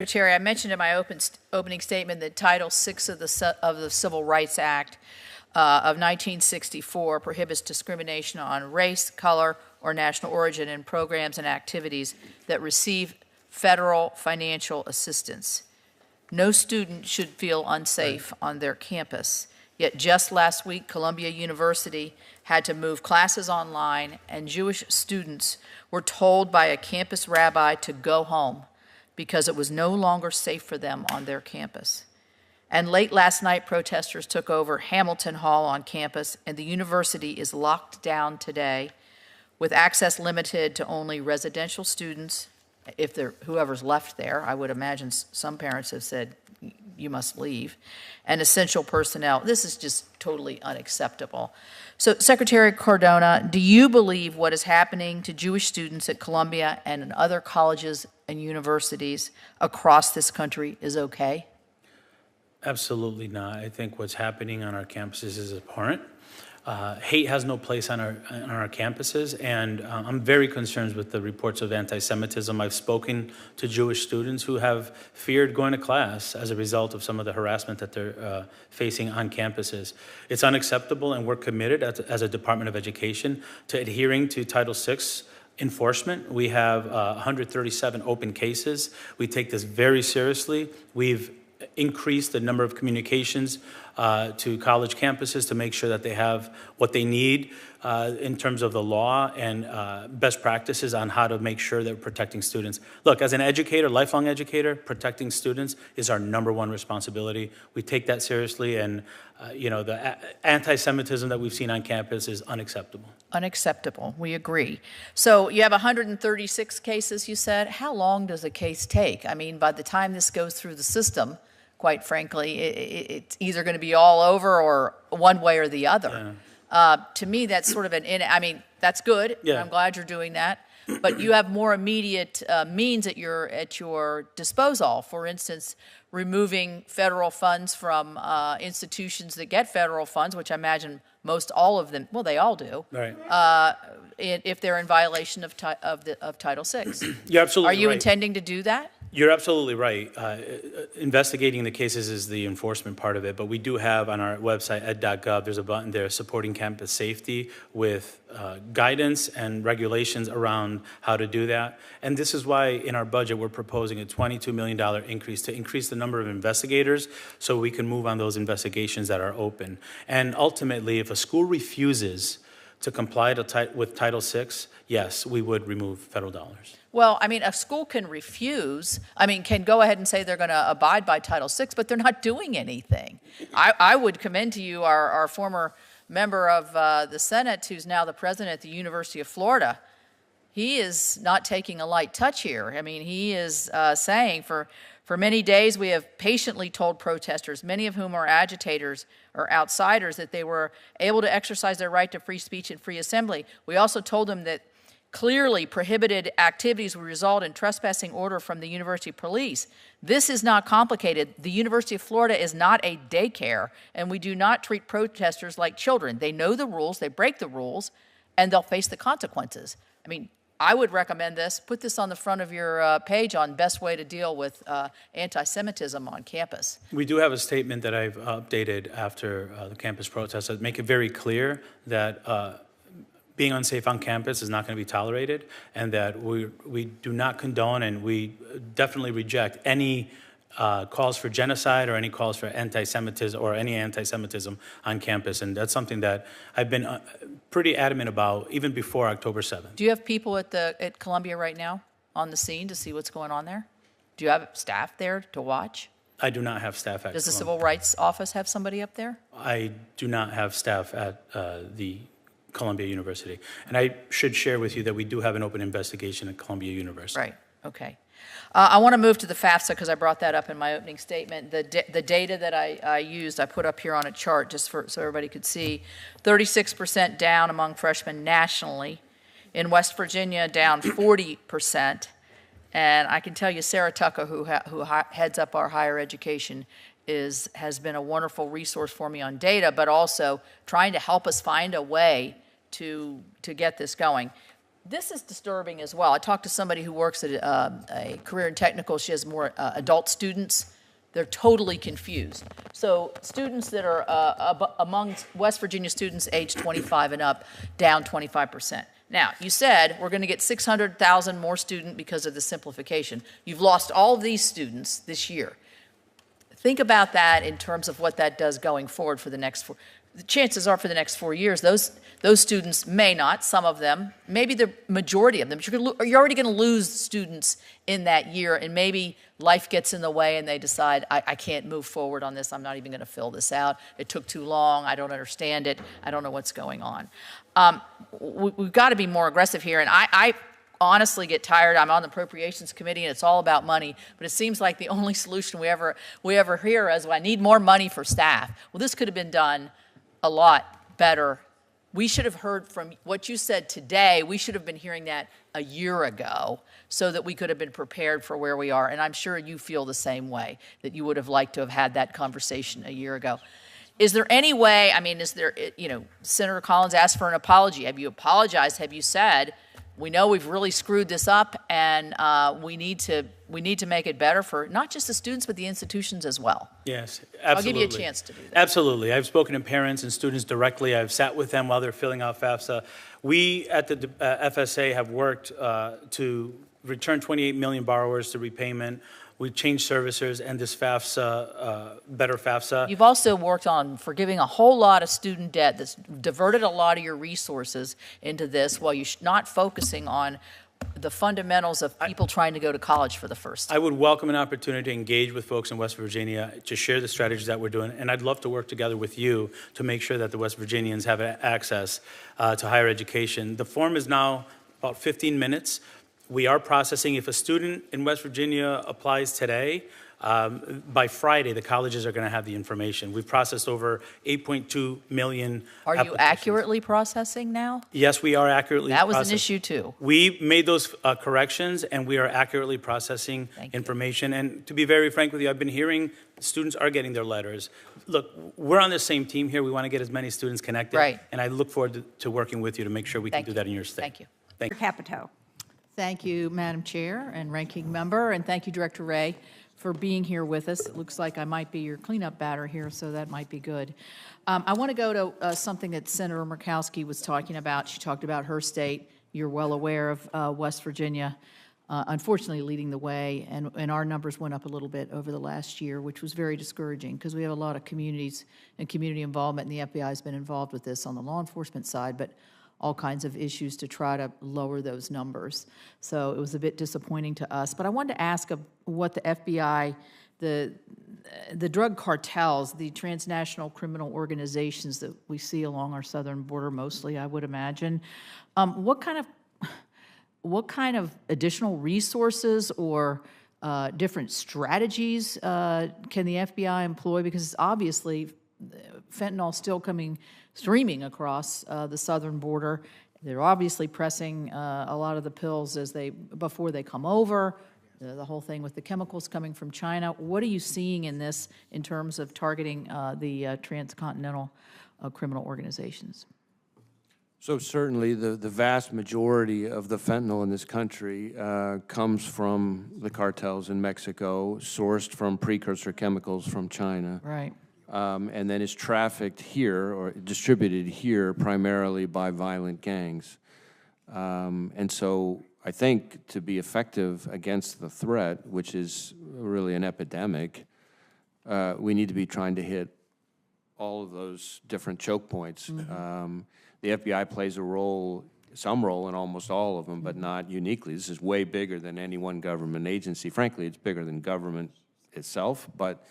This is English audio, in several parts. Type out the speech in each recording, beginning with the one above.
Secretary, I mentioned in my opening statement that Title VI of the Civil Rights Act of 1964 prohibits discrimination on race, color, or national origin in programs and activities that receive federal financial assistance. No student should feel unsafe on their campus. Yet just last week, Columbia University had to move classes online, and Jewish students were told by a campus rabbi to go home because it was no longer safe for them on their campus. And late last night, protesters took over Hamilton Hall on campus, and the university is locked down today with access limited to only residential students. If whoever's left there, I would imagine some parents have said, you must leave, and essential personnel. This is just totally unacceptable. So, Secretary Cardona, do you believe what is happening to Jewish students at Columbia and in other colleges and universities across this country is okay? Absolutely not. I think what's happening on our campuses is abhorrent. Hate has no place on our campuses, and I'm very concerned with the reports of anti-Semitism. I've spoken to Jewish students who have feared going to class as a result of some of the harassment that they're facing on campuses. It's unacceptable, and we're committed as a Department of Education to adhering to Title VI enforcement. We have 137 open cases. We take this very seriously. We've increased the number of communications to college campuses to make sure that they have what they need in terms of the law and best practices on how to make sure that we're protecting students. Look, as an educator, lifelong educator, protecting students is our #1 responsibility. We take that seriously, and the anti-Semitism that we've seen on campus is unacceptable. Unacceptable. We agree. So you have 136 cases, you said. How long does a case take? I mean, by the time this goes through the system, quite frankly, it's either going to be all over or one way or the other. Yeah. To me, that's sort of that's good. Yeah. I'm glad you're doing that. But you have more immediate means at your disposal. For instance, removing federal funds from institutions that get federal funds, which I imagine most all of them, well, they all do. Right. If they're in violation of Title VI. You're absolutely right. Are you intending to do that? You're absolutely right. Investigating the cases is the enforcement part of it, but we do have on our website, ed.gov, there's a button there, supporting campus safety with guidance and regulations around how to do that. And this is why in our budget, we're proposing a $22 million increase to increase the number of investigators so we can move on those investigations that are open. And ultimately, if a school refuses to comply with Title VI, yes, we would remove federal dollars. Well, I mean, a school can can go ahead and say they're going to abide by Title VI, but they're not doing anything. I would commend to you our former member of the Senate, who's now the president at the University of Florida. He is not taking a light touch here. I mean, he is saying for many days we have patiently told protesters, many of whom are agitators or outsiders, that they were able to exercise their right to free speech and free assembly. We also told them that clearly prohibited activities would result in trespassing order from the university police. This is not complicated. The University of Florida is not a daycare, and we do not treat protesters like children. They know the rules, they break the rules, and they'll face the consequences. I mean, I would recommend this. Put this on the front of your page on best way to deal with anti-Semitism on campus. We do have a statement that I've updated after the campus protests that make it very clear that being unsafe on campus is not going to be tolerated, and that we do not condone and we definitely reject any calls for genocide or any calls for anti-Semitism or any anti-Semitism on campus. And that's something that I've been pretty adamant about even before October 7th. Do you have people at Columbia right now on the scene to see what's going on there? Do you have staff there to watch? I do not have staff at Does the Columbia. Civil Rights Office have somebody up there? I do not have staff at the Columbia University. And I should share with you that we do have an open investigation at Columbia University. Right, okay. I want to move to the FAFSA because I brought that up in my opening statement. The data that I used, I put up here on a chart just so everybody could see. 36% down among freshmen nationally. In West Virginia, down 40%. And I can tell you Sarah Tucker, who heads up our higher education, has been a wonderful resource for me on data, but also trying to help us find a way to get this going. This is disturbing as well. I talked to somebody who works at a career in technical. She has more adult students. They're totally confused. So students that are among West Virginia students aged 25 and up, down 25%. Now, you said we're going to get 600,000 more students because of the simplification. You've lost all of these students this year. Think about that in terms of what that does going forward for the next four. The chances are for the next 4 years, those students may not, some of them, maybe the majority of them, but you're already going to lose students in that year, and maybe life gets in the way and they decide, I can't move forward on this, I'm not even going to fill this out, it took too long, I don't understand it, I don't know what's going on. We've got to be more aggressive here, and I honestly get tired. I'm on the appropriations committee and it's all about money, but it seems like the only solution we ever hear is, well, I need more money for staff. Well, this could have been done a lot better. We should have heard from what you said today. We should have been hearing that a year ago so that we could have been prepared for where we are. And I'm sure you feel the same way, that you would have liked to have had that conversation a year ago. Is there any way, I mean, is there, Senator Collins asked for an apology. Have you apologized? Have you said, we know we've really screwed this up and we need to make it better for not just the students, but the institutions as well? Yes, absolutely. I'll give you a chance to do that. Absolutely. I've spoken to parents and students directly. I've sat with them while they're filling out FAFSA. We at the FSA have worked to return 28 million borrowers to repayment. We've changed servicers and this FAFSA, better FAFSA. You've also worked on forgiving a whole lot of student debt that's diverted a lot of your resources into this while you're not focusing on the fundamentals of people trying to go to college for the first time. I would welcome an opportunity to engage with folks in West Virginia to share the strategies that we're doing, and I'd love to work together with you to make sure that the West Virginians have access to higher education. The form is now about 15 minutes. We are processing. If a student in West Virginia applies today, by Friday, the colleges are going to have the information. We've processed over 8.2 million Are you accurately processing now? Yes, we are accurately That was processing. an issue too. We made those corrections, and we are accurately processing information. And to be very frank with you, I've been hearing students are getting their letters. Look, we're on the same team here. We want to get as many students connected. Right. And I look forward to working with you to make sure we can do that in your state. Thank you. Thank you. Capito. Thank you, Madam Chair and Ranking Member, and thank you, Director Ray, for being here with us. It looks like I might be your cleanup batter here, so that might be good. I want to go to something that Senator Murkowski was talking about. She talked about her state. You're well aware of West Virginia, unfortunately leading the way, and our numbers went up a little bit over the last year, which was very discouraging because we have a lot of communities and community involvement, and the FBI has been involved with this on the law enforcement side, but all kinds of issues to try to lower those numbers. So it was a bit disappointing to us. But I wanted to ask of what the FBI, the drug cartels, the transnational criminal organizations that we see along our southern border mostly, I would imagine, what kind of additional resources or different strategies can the FBI employ? Because it's obviously fentanyl still streaming across the southern border. They're obviously pressing a lot of the pills before they come over. The whole thing with the chemicals coming from China. What are you seeing in this in terms of targeting the transcontinental criminal organizations? So certainly the vast majority of the fentanyl in this country comes from the cartels in Mexico, sourced from precursor chemicals from China. Right. And then is trafficked here or distributed here primarily by violent gangs. And so I think to be effective against the threat, which is really an epidemic, we need to be trying to hit all of those different choke points. Mm-hmm. The FBI plays some role in almost all of them, but not uniquely. This is way bigger than any one government agency. Frankly, it's bigger than government itself, but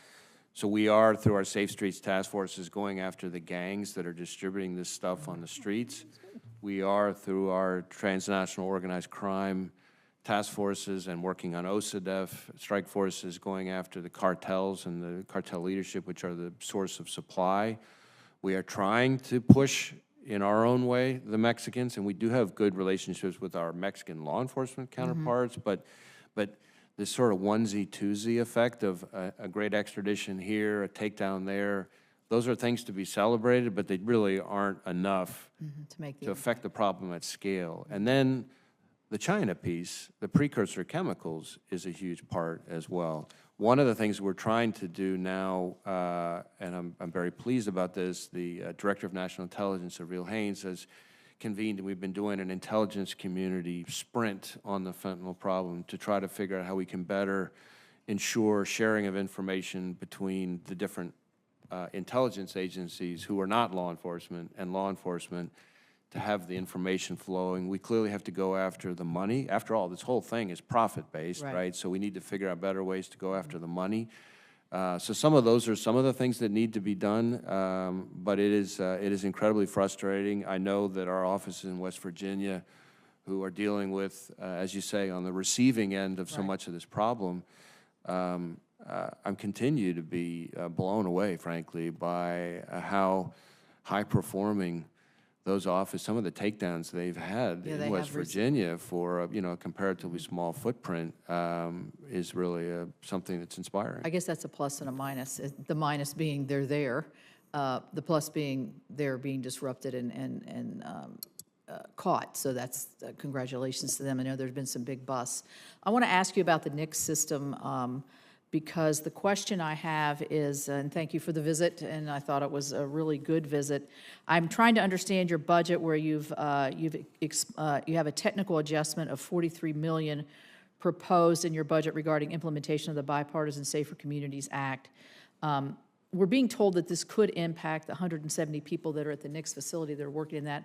so we are, through our Safe Streets Task Forces, going after the gangs that are distributing this stuff on the streets. We are, through our transnational organized crime task forces and working on OSADEF strike forces, going after the cartels and the cartel leadership, which are the source of supply. We are trying to push, in our own way, the Mexicans, and we do have good relationships with our Mexican law enforcement counterparts, but this sort of onesie-twosie effect of a great extradition here, a takedown there, those are things to be celebrated, but they really aren't enough to affect the problem at scale. And then the China piece, the precursor chemicals, is a huge part as well. One of the things we're trying to do now, and I'm very pleased about this, the Director of National Intelligence, Avril Haines, has convened, and we've been doing an intelligence community sprint on the fentanyl problem to try to figure out how we can better ensure sharing of information between the different intelligence agencies who are not law enforcement and law enforcement, to have the information flowing. We clearly have to go after the money. After all, this whole thing is profit-based, right? So we need to figure out better ways to go after the money. So some of those are some of the things that need to be done, but it is incredibly frustrating. I know that our offices in West Virginia, who are dealing with, as you say, on the receiving end of so much of this problem, I'm continue to be blown away, frankly, by how high-performing those offices, some of the takedowns they've had in West Virginia for a comparatively small footprint is really something that's inspiring. I guess that's a plus and a minus. The minus being they're there, the plus being they're being disrupted and caught. So that's congratulations to them. I know there's been some big busts. I want to ask you about the NICS system. Because the question I have is, and thank you for the visit, and I thought it was a really good visit. I'm trying to understand your budget, where you have a technical adjustment of $43 million proposed in your budget regarding implementation of the Bipartisan Safer Communities Act. We're being told that this could impact the 170 people that are at the NICS facility that are working in that.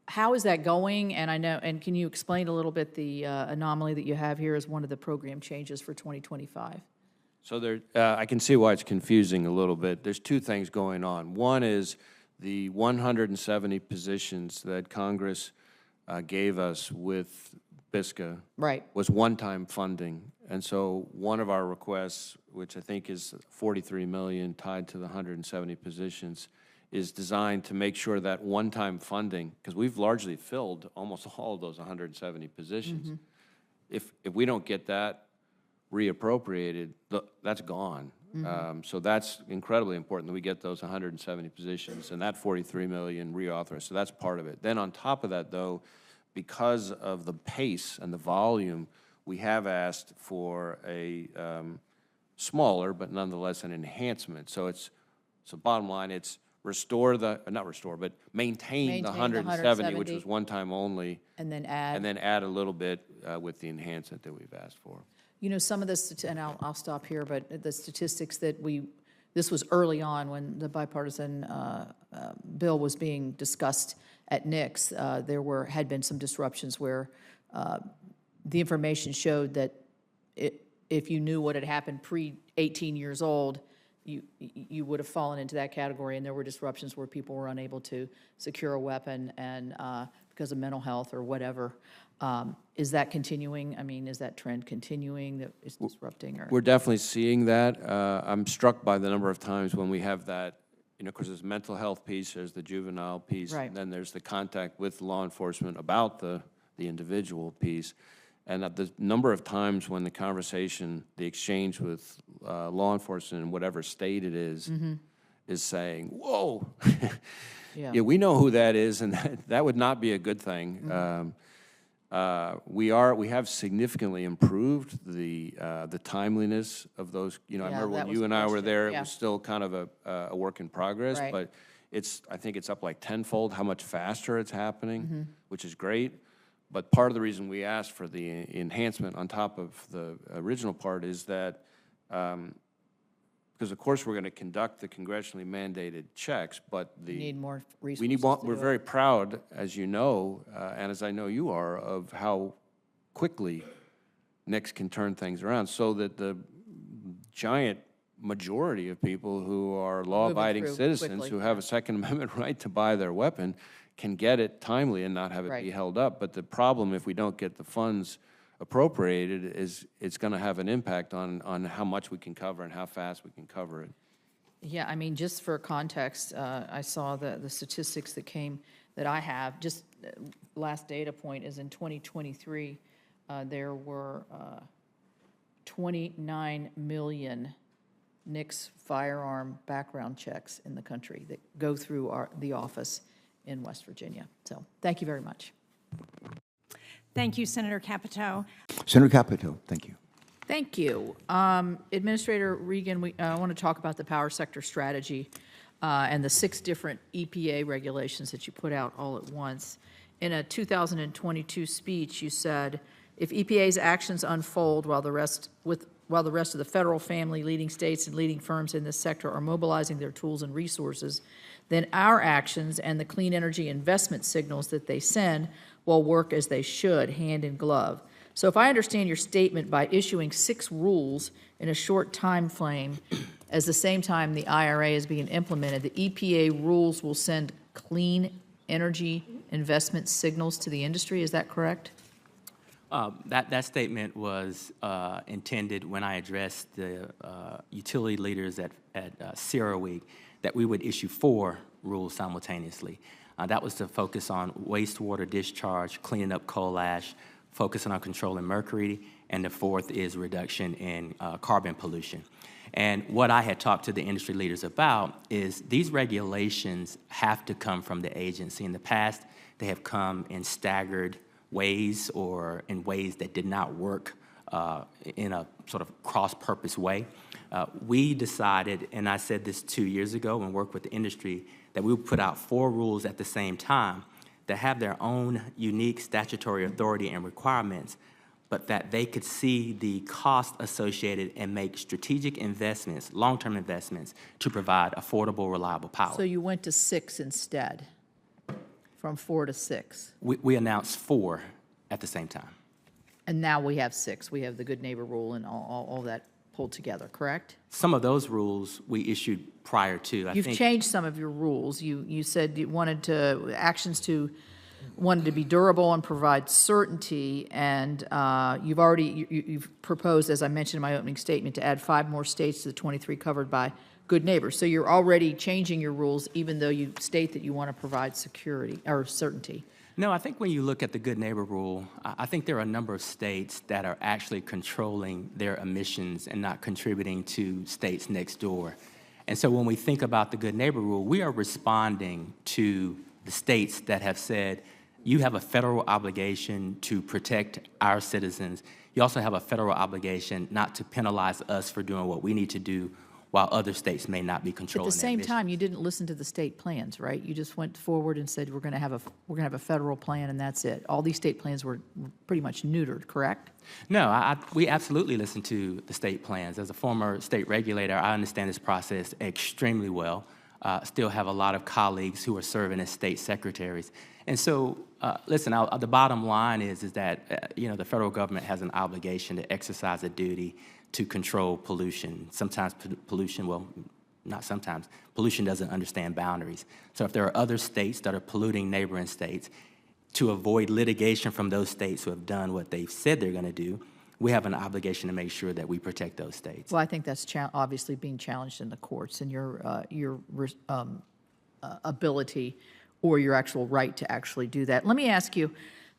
How is that going? And I know, and can you explain a little bit the anomaly that you have here as one of the program changes for 2025? So I can see why it's confusing a little bit. There's two things going on. One is the 170 positions that Congress gave us with BISCA was one-time funding. And so one of our requests, which I think is $43 million tied to the 170 positions, is designed to make sure that one-time funding, because we've largely filled almost all of those 170 positions. If we don't get that reappropriated, that's gone. So that's incredibly important that we get those 170 positions and that $43 million reauthorized. So that's part of it. Then on top of that, though, because of the pace and the volume, we have asked for a smaller, but nonetheless an enhancement. So bottom line, it's maintain the 170, which was one time only, and then add a little bit with the enhancement that we've asked for. You know, some of this, and I'll stop here, but the statistics that this was early on when the bipartisan bill was being discussed at NICS. There had been some disruptions where the information showed that if you knew what had happened pre-18 years old, you would have fallen into that category, and there were disruptions where people were unable to secure a weapon and because of mental health or whatever. Is that continuing? I mean, is that trend continuing that is disrupting? We're definitely seeing that. I'm struck by the number of times when we have that, because there's the mental health piece, there's the juvenile piece, and then there's the contact with law enforcement about the individual piece. And the number of times when the exchange with law enforcement in whatever state it is saying, whoa, yeah, we know who that is, and that would not be a good thing. We have significantly improved the timeliness of those. I remember when you and I were there, it was still kind of a work in progress, but I think it's up like tenfold how much faster it's happening, which is great. But part of the reason we asked for the enhancement on top of the original part is that, because of course we're going to conduct the congressionally mandated checks, but we need more resources. We're very proud, as you know, and as I know you are, of how quickly NICS can turn things around, so that the giant majority of people who are law-abiding citizens who have a Second Amendment right to buy their weapon can get it timely and not have it be held up. But the problem, if we don't get the funds appropriated, is it's going to have an impact on how much we can cover and how fast we can cover it. Yeah, I mean, just for context, I saw the statistics that I have. Just last data point is in 2023, there were 29 million NICS firearm background checks in the country that go through the office in West Virginia. So thank you very much. Thank you, Senator Capito. Senator Capito, thank you. Thank you. Administrator Regan, I want to talk about the power sector strategy and the 6 different EPA regulations that you put out all at once. In a 2022 speech, you said, if EPA's actions unfold while the rest of the federal family, leading states, and leading firms in this sector are mobilizing their tools and resources, then our actions and the clean energy investment signals that they send will work as they should, hand in glove. So if I understand your statement, by issuing 6 rules in a short time frame, at the same time the IRA is being implemented, the EPA rules will send clean energy investment signals to the industry. Is that correct? That statement was intended when I addressed the utility leaders at Sierra Week, that we would issue 4 rules simultaneously. That was to focus on wastewater discharge, cleaning up coal ash, focusing on controlling mercury, and the 4th is reduction in carbon pollution. And what I had talked to the industry leaders about is these regulations have to come from the agency. In the past, they have come in staggered ways or in ways that did not work in a sort of cross-purpose way. We decided, and I said this 2 years ago and worked with the industry, that we would put out 4 rules at the same time that have their own unique statutory authority and requirements, but that they could see the cost associated and make strategic investments, long-term investments, to provide affordable, reliable power. So you went to 6 instead, from 4 to 6. We announced 4 at the same time. And now we have 6. We have the Good Neighbor Rule and all that pulled together, correct? Some of those rules we issued prior to. You've changed some of your rules. You said you wanted to be durable and provide certainty, and you've proposed, as I mentioned in my opening statement, to add 5 more states to the 23 covered by Good Neighbor. So you're already changing your rules, even though you state that you want to provide security or certainty. No, I think when you look at the Good Neighbor Rule, I think there are a number of states that are actually controlling their emissions and not contributing to states next door. And so when we think about the Good Neighbor Rule, we are responding to the states that have said, you have a federal obligation to protect our citizens. You also have a federal obligation not to penalize us for doing what we need to do, while other states may not be controlling. At the same time, you didn't listen to the state plans, right? You just went forward and said we're going to have a federal plan, and that's it. All these state plans were pretty much neutered, correct? No, we absolutely listen to the state plans. As a former state regulator, I understand this process extremely well. Still have a lot of colleagues who are serving as state secretaries. And so, listen, the bottom line is that the federal government has an obligation to exercise a duty to control pollution. Sometimes pollution, well, not sometimes, pollution doesn't understand boundaries. So if there are other states that are polluting neighboring states, to avoid litigation from those states who have done what they've said they're going to do, we have an obligation to make sure that we protect those states. Well, I think that's obviously being challenged in the courts, and your ability or your actual right to actually do that. Let me ask you,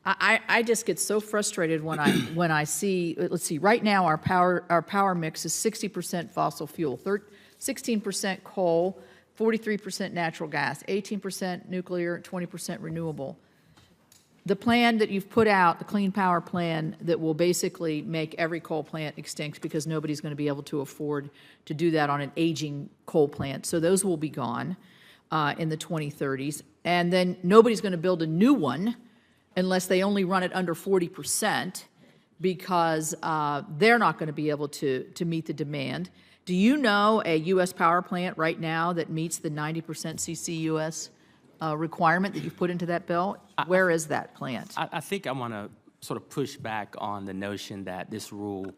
I just get so frustrated when I see, let's see, right now our power mix is 60% fossil fuel, 16% coal, 43% natural gas, 18% nuclear, 20% renewable. The plan that you've put out, the Clean Power Plan, that will basically make every coal plant extinct because nobody's going to be able to afford to do that on an aging coal plant. So those will be gone in the 2030s. And then nobody's going to build a new one unless they only run it under 40%, because they're not going to be able to meet the demand. Do you know a U.S. power plant right now that meets the 90% CCUS requirement that you've put into that bill? Where is that plant? I think I want to sort of push back on the notion that this rule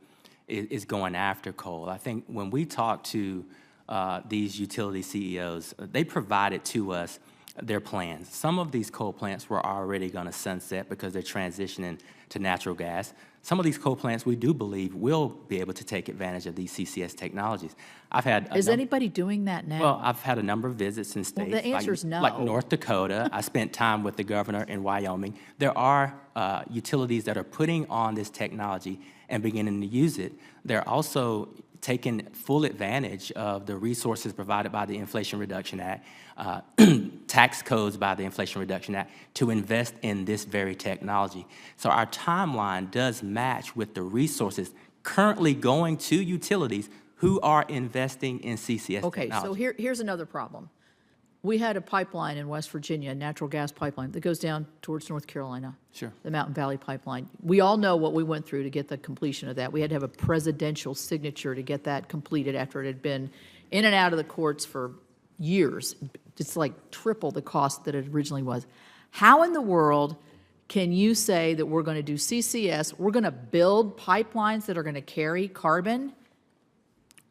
is going after coal. I think when we talk to these utility CEOs, they provided to us their plans. Some of these coal plants were already going to sunset because they're transitioning to natural gas. Some of these coal plants we do believe will be able to take advantage of these CCS technologies. Is anybody doing that now? Well, I've had a number of visits in states the answer is no. Like North Dakota. I spent time with the governor in Wyoming. There are utilities that are putting on this technology and beginning to use it. There are also taken full advantage of the resources provided by the Inflation Reduction Act, tax codes by the Inflation Reduction Act, to invest in this very technology. So our timeline does match with the resources currently going to utilities who are investing in CCS Okay, technology. so here's another problem. We had a pipeline in West Virginia, a natural gas pipeline, that goes down towards North Carolina. Sure. The Mountain Valley Pipeline. We all know what we went through to get the completion of that. We had to have a presidential signature to get that completed after it had been in and out of the courts for years. It's like triple the cost that it originally was. How in the world can you say that we're going to do CCS, we're going to build pipelines that are going to carry carbon?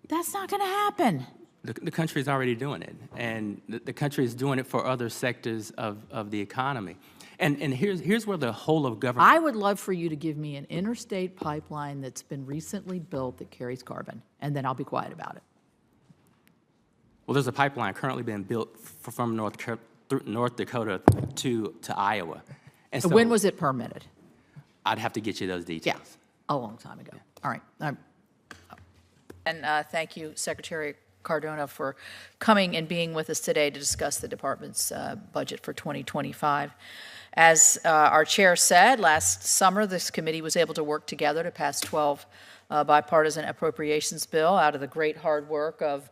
That's not going to happen. The country is already doing it, and the country is doing it for other sectors of the economy. And here's where the whole of government... I would love for you to give me an interstate pipeline that's been recently built that carries carbon, and then I'll be quiet about it. Well, there's a pipeline currently being built from North Dakota to Iowa. And so When was it permitted? I'd have to get you those details. Yeah, a long time ago. All right. And thank you, Secretary Cardona, for coming and being with us today to discuss the department's budget for 2025. As our chair said, last summer this committee was able to work together to pass 12 bipartisan appropriations bill out of the great hard work of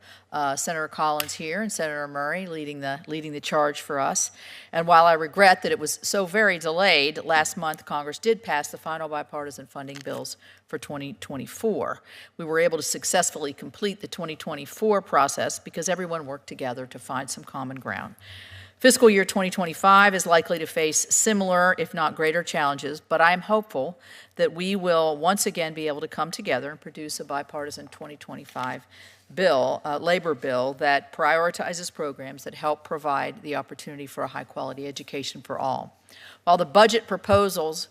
Senator Collins here and Senator Murray leading the charge for us. And while I regret that it was so very delayed, last month Congress did pass the final bipartisan funding bills for 2024. We were able to successfully complete the 2024 process because everyone worked together to find some common ground. Fiscal year 2025 is likely to face similar, if not greater, challenges, but I am hopeful that we will once again be able to come together and produce a bipartisan 2025 bill, labor bill, that prioritizes programs that help provide the opportunity for a high-quality education for all. While the budget proposes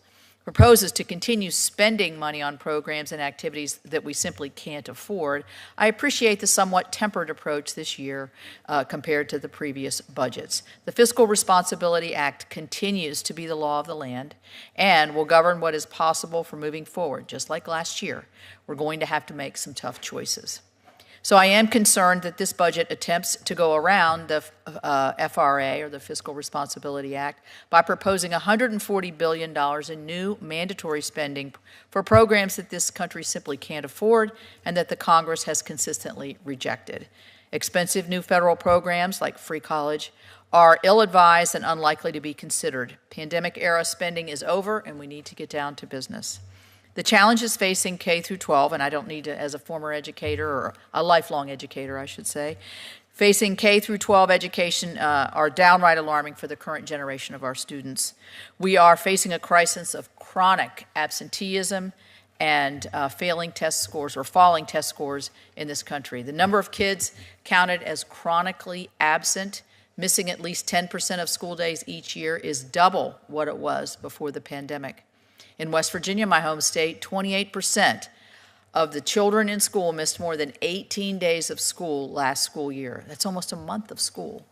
to continue spending money on programs and activities that we simply can't afford, I appreciate the somewhat tempered approach this year compared to the previous budgets. The Fiscal Responsibility Act continues to be the law of the land and will govern what is possible for moving forward. Just like last year, we're going to have to make some tough choices. So I am concerned that this budget attempts to go around the FRA, or the Fiscal Responsibility Act, by proposing $140 billion in new mandatory spending for programs that this country simply can't afford and that the Congress has consistently rejected. Expensive new federal programs like free college are ill-advised and unlikely to be considered. Pandemic-era spending is over, and we need to get down to business. The challenges facing K through 12, and I don't need to, as a former educator, or a lifelong educator, I should say, facing K through 12 education are downright alarming for the current generation of our students. We are facing a crisis of chronic absenteeism and failing test scores or falling test scores in this country. The number of kids counted as chronically absent, missing at least 10% of school days each year, is double what it was before the pandemic. In West Virginia, my home state, 28% of the children in school missed more than 18 days of school last school year. That's almost a month of school.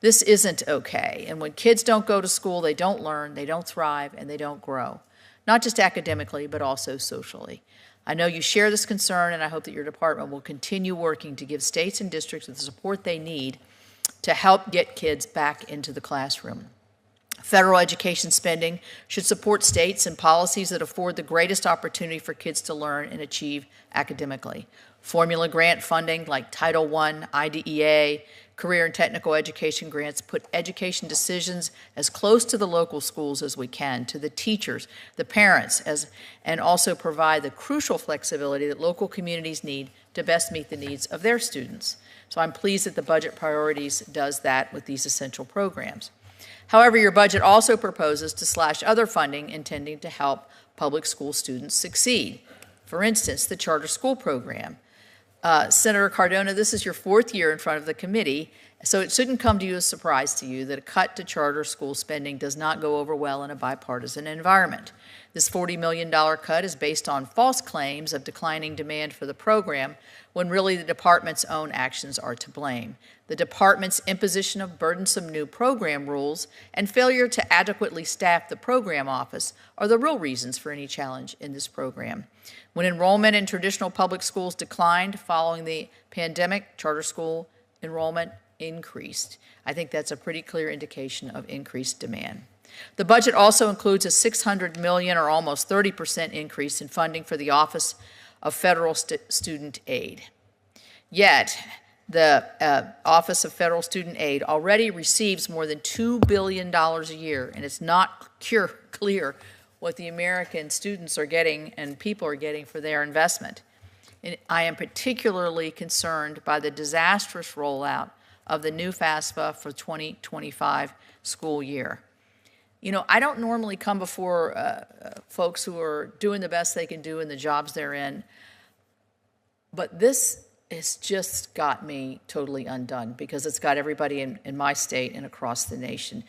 This isn't okay. And when kids don't go to school, they don't learn, they don't thrive, and they don't grow, not just academically, but also socially. I know you share this concern, and I hope that your department will continue working to give states and districts the support they need to help get kids back into the classroom. Federal education spending should support states and policies that afford the greatest opportunity for kids to learn and achieve academically. Formula grant funding like Title I, IDEA, career and technical education grants put education decisions as close to the local schools as we can, to the teachers, the parents, and also provide the crucial flexibility that local communities need to best meet the needs of their students. So I'm pleased that the budget priorities does that with these essential programs. However, your budget also proposes to slash other funding intending to help public school students succeed. For instance, the charter school program. Senator Cardona, this is your fourth year in front of the committee, So it shouldn't come to you as a surprise to you that a cut to charter school spending does not go over well in a bipartisan environment. This $40 million cut is based on false claims of declining demand for the program, when really the department's own actions are to blame. The department's imposition of burdensome new program rules and failure to adequately staff the program office are the real reasons for any challenge in this program. When enrollment in traditional public schools declined following the pandemic, charter school enrollment increased. I think that's a pretty clear indication of increased demand. The budget also includes a $600 million, or almost 30% increase in funding for the Office of Federal Student Aid. Yet, the Office of Federal Student Aid already receives more than $2 billion a year, and it's not clear what the American students are getting and people are getting for their investment. And I am particularly concerned by the disastrous rollout of the new FAFSA for 2025 school year. You know, I don't normally come before folks who are doing the best they can do in the jobs they're in, but this has just got me totally undone, because it's got everybody in my state and across the nation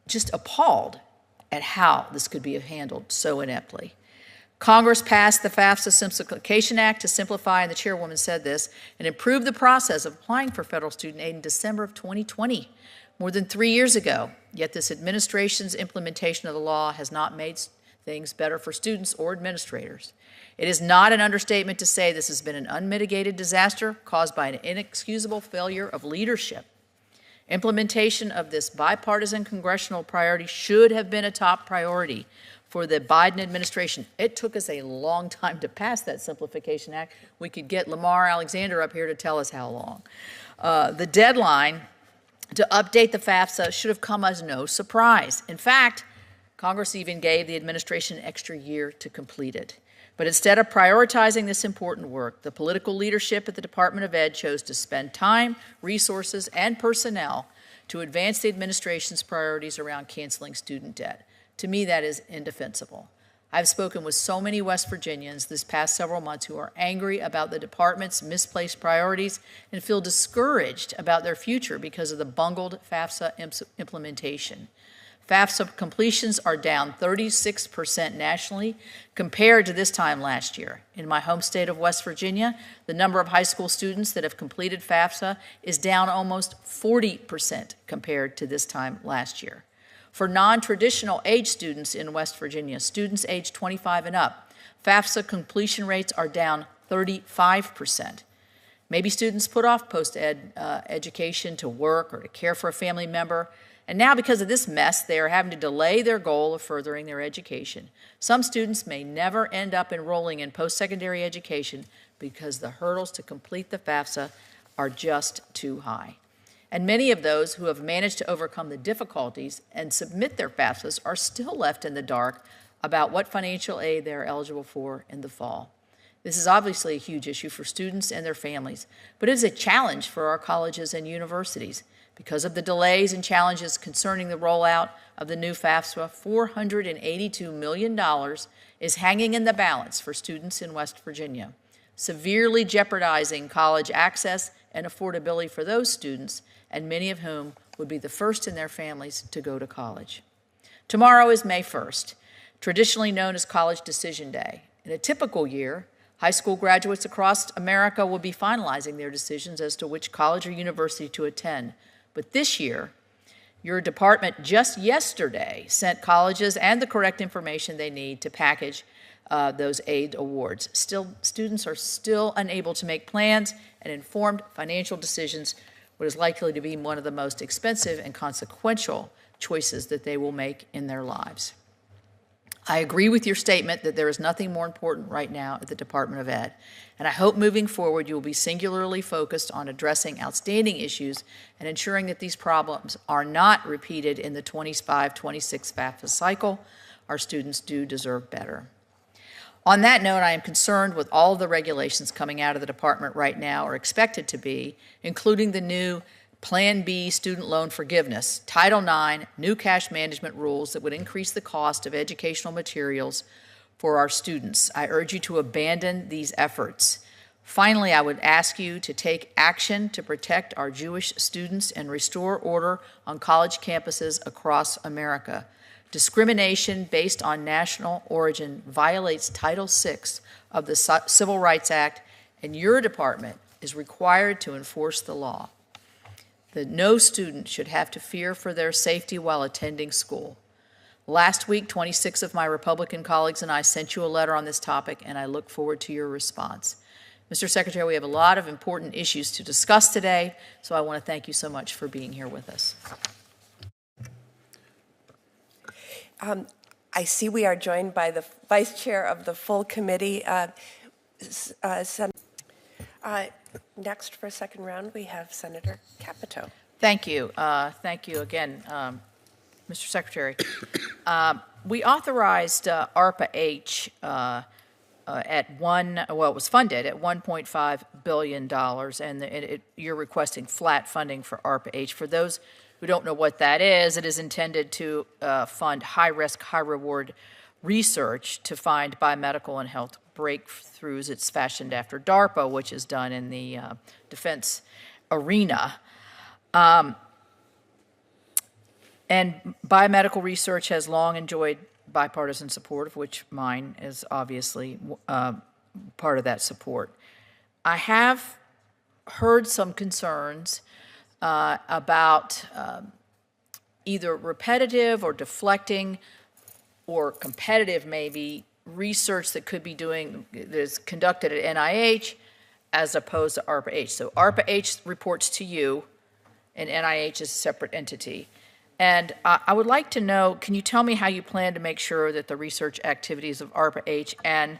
just appalled at how this could be handled so ineptly. Congress passed the FAFSA Simplification Act to simplify, and the chairwoman said this, and improve the process of applying for federal student aid in December of 2020, more than 3 years ago. Yet this administration's implementation of the law has not made things better for students or administrators. It is not an understatement to say this has been an unmitigated disaster caused by an inexcusable failure of leadership. Implementation of this bipartisan congressional priority should have been a top priority for the Biden administration. It took us a long time to pass that Simplification Act. We could get Lamar Alexander up here to tell us how long. The deadline to update the FAFSA should have come as no surprise. In fact, Congress even gave the administration an extra year to complete it. But instead of prioritizing this important work, the political leadership at the Department of Ed chose to spend time, resources, and personnel to advance the administration's priorities around canceling student debt. To me, that is indefensible. I've spoken with so many West Virginians this past several months who are angry about the department's misplaced priorities and feel discouraged about their future because of the bungled FAFSA implementation. FAFSA completions are down 36% nationally compared to this time last year. In my home state of West Virginia, the number of high school students that have completed FAFSA is down almost 40% compared to this time last year. For non-traditional age students in West Virginia, students aged 25 and up, FAFSA completion rates are down 35%. Maybe students put off post-ed education to work or to care for a family member, and now because of this mess, they are having to delay their goal of furthering their education. Some students may never end up enrolling in post-secondary education because the hurdles to complete the FAFSA are just too high. And many of those who have managed to overcome the difficulties and submit their FAFSAs are still left in the dark about what financial aid they are eligible for in the fall. This is obviously a huge issue for students and their families, but it is a challenge for our colleges and universities. Because of the delays and challenges concerning the rollout of the new FAFSA, $482 million is hanging in the balance for students in West Virginia, severely jeopardizing college access and affordability for those students, and many of whom would be the first in their families to go to college. Tomorrow is May 1st, traditionally known as College Decision Day. In a typical year, high school graduates across America will be finalizing their decisions as to which college or university to attend. But this year, your department just yesterday sent colleges and the correct information they need to package those aid awards. Still, students are still unable to make plans and informed financial decisions, what is likely to be one of the most expensive and consequential choices that they will make in their lives. I agree with your statement that there is nothing more important right now at the Department of Ed, and I hope moving forward you will be singularly focused on addressing outstanding issues and ensuring that these problems are not repeated in the 25-26 FAFSA cycle. Our students do deserve better. On that note, I am concerned with all of the regulations coming out of the department right now, or expected to be, including the new Plan B student loan forgiveness, Title IX, new cash management rules that would increase the cost of educational materials for our students. I urge you to abandon these efforts. Finally, I would ask you to take action to protect our Jewish students and restore order on college campuses across America. Discrimination based on national origin violates Title VI of the Civil Rights Act, and your department is required to enforce the law. That no student should have to fear for their safety while attending school. Last week, 26 of my Republican colleagues and I sent you a letter on this topic, and I look forward to your response. Mr. Secretary, we have a lot of important issues to discuss today, so I want to thank you so much for being here with us. I see we are joined by the Vice Chair of the full committee. Next for a second round, we have Senator Capito. Thank you. Thank you again, Mr. Secretary. We authorized ARPA-H it was funded at $1.5 billion, and you're requesting flat funding for ARPA-H. For those who don't know what that is, it is intended to fund high-risk, high-reward research to find biomedical and health breakthroughs. It's fashioned after DARPA, which is done in the defense arena. And biomedical research has long enjoyed bipartisan support, of which mine is obviously part of that support. I have heard some concerns about either repetitive or deflecting or competitive, maybe, research that could be that is conducted at NIH as opposed to ARPA-H. So ARPA-H reports to you, and NIH is a separate entity. And I would like to know, can you tell me how you plan to make sure that the research activities of ARPA-H and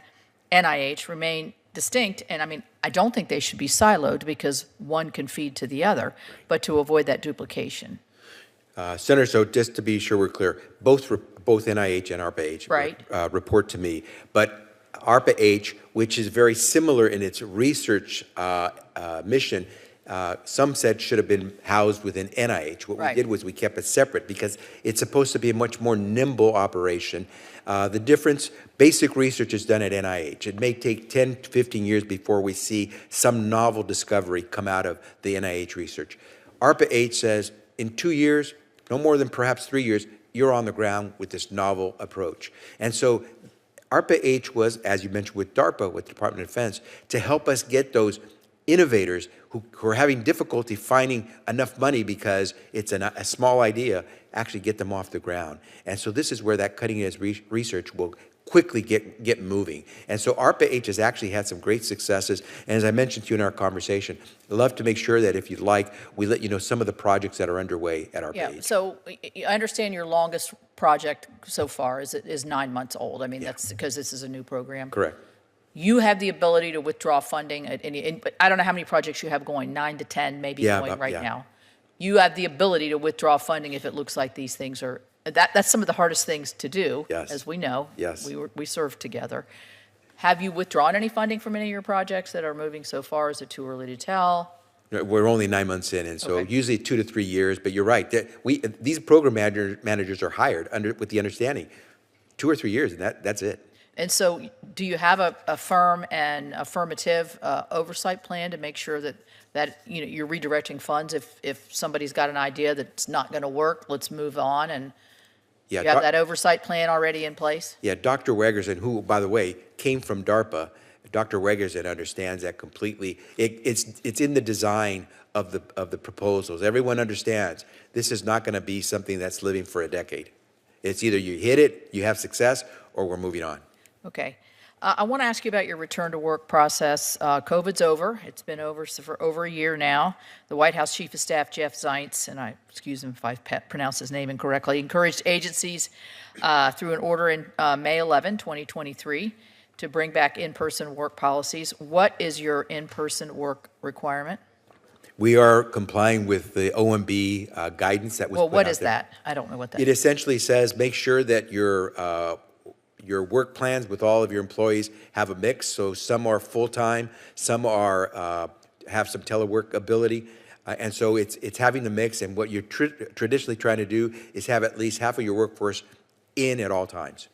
NIH remain distinct? And I mean, I don't think they should be siloed because one can feed to the other, but to avoid that duplication. Senator, so just to be sure we're clear, both NIH and ARPA-H report to me, but ARPA-H, which is very similar in its research mission, some said should have been housed within NIH. What we did was we kept it separate because it's supposed to be a much more nimble operation. The difference, basic research is done at NIH. It may take 10 to 15 years before we see some novel discovery come out of the NIH research. ARPA-H says in 2 years, no more than perhaps 3 years, you're on the ground with this novel approach. And so ARPA-H was, as you mentioned with DARPA, with the Department of Defense, to help us get those innovators who are having difficulty finding enough money because it's a small idea, actually get them off the ground. And so this is where that cutting-edge research will quickly get moving. And so ARPA-H has actually had some great successes. And as I mentioned to you in our conversation, I'd love to make sure that if you'd like, we let you know some of the projects that are underway at ARPA-H. Yeah, so I understand your longest project so far is 9 months old. I mean, that's because this is a new program. Correct. You have the ability to withdraw funding at but I don't know how many projects you have going, 9 to 10 maybe going right now. You have the ability to withdraw funding if it looks like these things are, that's some of the hardest things to do, as we know. Yes. We served together. Have you withdrawn any funding from any of your projects that are moving so far? Is it too early to tell? We're only 9 months in, and so usually 2 to 3 years, but you're right. These program managers are hired with the understanding 2 or 3 years, and that's it. And so do you have a firm and affirmative oversight plan to make sure that you're redirecting funds if somebody's got an idea that's not going to work, let's move on, and you have that oversight plan already in place? Yeah, Dr. Wegerson, who, by the way, came from DARPA, Dr. Wegerson understands that completely. It's in the design of the proposals. Everyone understands this is not going to be something that's living for a decade. It's either you hit it, you have success, or we're moving on. Okay. I want to ask you about your return to work process. COVID's over. It's been over for over a year now. The White House Chief of Staff, Jeff Zients, and I excuse him if I pronounce his name incorrectly, encouraged agencies through an order in May 11, 2023, to bring back in-person work policies. What is your in-person work requirement? We are complying with the OMB guidance that was put out there. Well, what is that? I don't know what that is. It essentially says make sure that your work plans with all of your employees have a mix. So some are full-time, some are have some telework ability. And so it's having the mix. And what you're traditionally trying to do is have at least half of your workforce in at all times.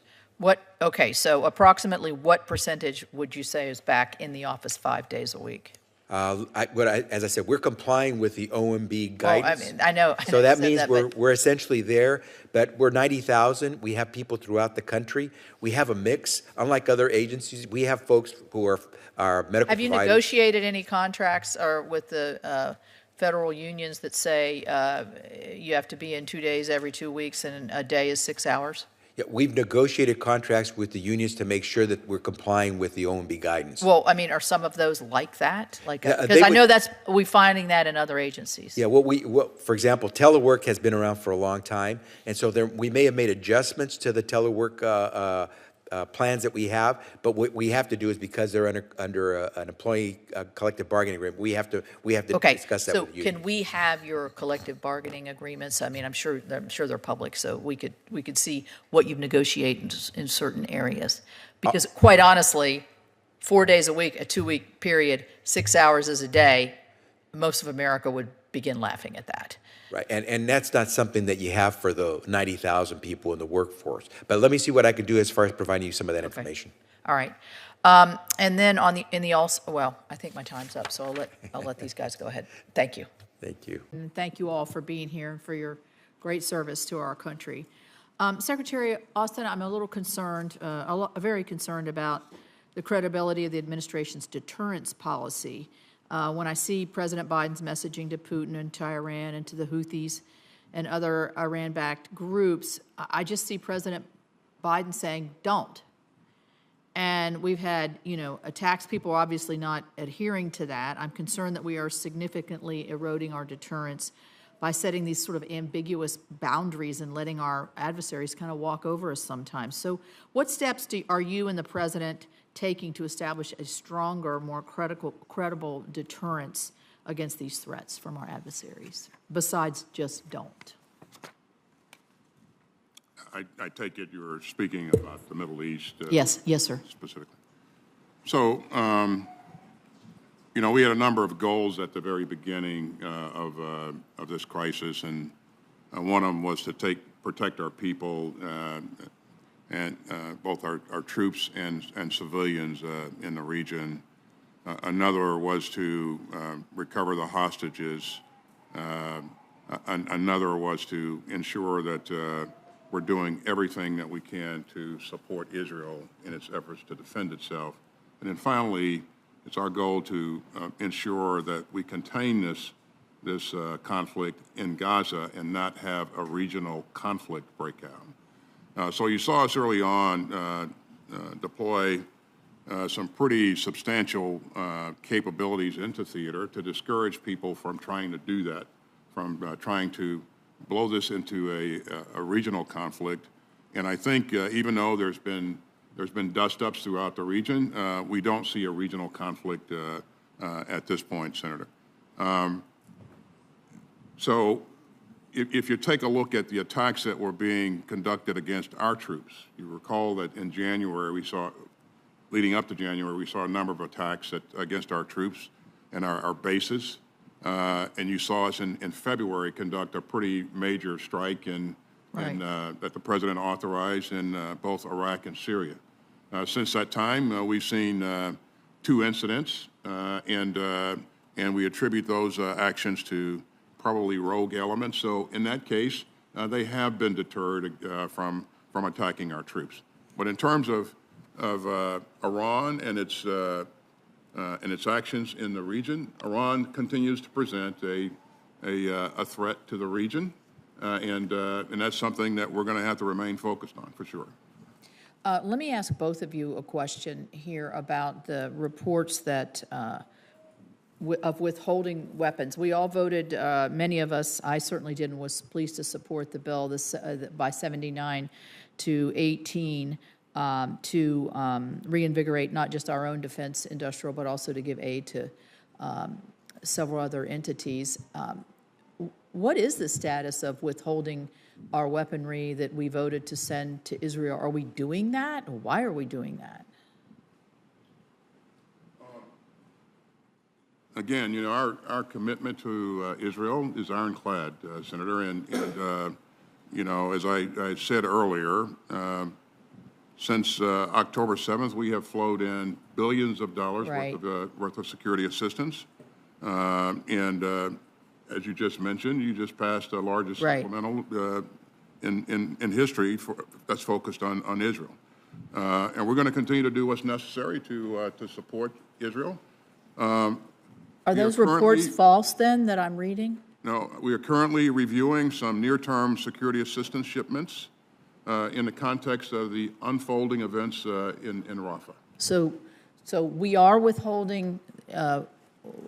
Okay, so approximately what percentage would you say is back in the office 5 days a week? As I said, we're complying with the OMB guidance. Well, I mean, I know So you that said means that, we're, but- we're essentially there, but we're 90,000. We have people throughout the country. We have a mix. Unlike other agencies, we have folks who are medical Have you providers. negotiated any contracts or with the federal unions that say you have to be in 2 days every 2 weeks and a day is 6 hours? Yeah, we've negotiated contracts with the unions to make sure that we're complying with the OMB guidance. Well, I mean, are some of those like that? Like, Yeah, because they I know would- we're finding that in other agencies. Yeah, for example, telework has been around for a long time, and so we may have made adjustments to the telework plans that we have, but what we have to do is because they're under an employee collective bargaining agreement, we have to Okay, discuss that so with you. can we have your collective bargaining agreements? I mean, I'm sure they're public, so we could see what you've negotiated in certain areas. Because quite honestly, 4 days a week, a 2-week period, 6 hours is a day, most of America would begin laughing at that. Right, and that's not something that you have for the 90,000 people in the workforce. But let me see what I can do as far as providing you some of that information. All right. And then well, I think my time's up, so I'll let these guys go ahead. Thank you. Thank you. And thank you all for being here and for your great service to our country. Secretary Austin, I'm a little concerned, very concerned about the credibility of the administration's deterrence policy. When I see President Biden's messaging to Putin and to Iran and to the Houthis and other Iran-backed groups, I just see President Biden saying, don't. And we've had, attacks. People are obviously not adhering to that. I'm concerned that we are significantly eroding our deterrence by setting these sort of ambiguous boundaries and letting our adversaries kind of walk over us sometimes. So what steps are you and the President taking to establish a stronger, more credible deterrence against these threats from our adversaries, besides just don't? I take it you're speaking about the Middle East. Yes, sir. Specifically. So, we had a number of goals at the very beginning of this crisis, and one of them was to protect our people and both our troops and civilians in the region. Another was to recover the hostages. Another was to ensure that we're doing everything that we can to support Israel in its efforts to defend itself. And then finally, it's our goal to ensure that we contain this conflict in Gaza and not have a regional conflict breakout. So you saw us early on deploy some pretty substantial capabilities into theater to discourage people from trying to do that, from trying to blow this into a regional conflict. And I think even though there's been dust-ups throughout the region, we don't see a regional conflict at this point, Senator. So if you take a look at the attacks that were being conducted against our troops, you recall that in January leading up to January, we saw a number of attacks against our troops and our bases. And you saw us in February conduct a pretty major strike that the president authorized in both Iraq and Syria. Since that time, we've seen 2 incidents, and we attribute those actions to probably rogue elements. So in that case, they have been deterred from attacking our troops. But in terms of Iran and its actions in the region, Iran continues to present a threat to the region, and that's something that we're going to have to remain focused on for sure. Let me ask both of you a question here about the reports that of withholding weapons. We all voted, many of us, I certainly did, and was pleased to support the bill by 79 to 18 to reinvigorate not just our own defense industrial, but also to give aid to several other entities. What is the status of withholding our weaponry that we voted to send to Israel? Are we doing that? Why are we doing that? Again, our commitment to Israel is ironclad, Senator, and as I said earlier, Since October 7th, we have flowed in billions of dollars Right. worth of security assistance. And as you just mentioned, you just passed the largest Right. supplemental in history that's focused on Israel. And we're going to continue to do what's necessary to support Israel. Are We those are reports currently- false then that I'm reading? No, we are currently reviewing some near-term security assistance shipments in the context of the unfolding events in Rafah. So we are withholding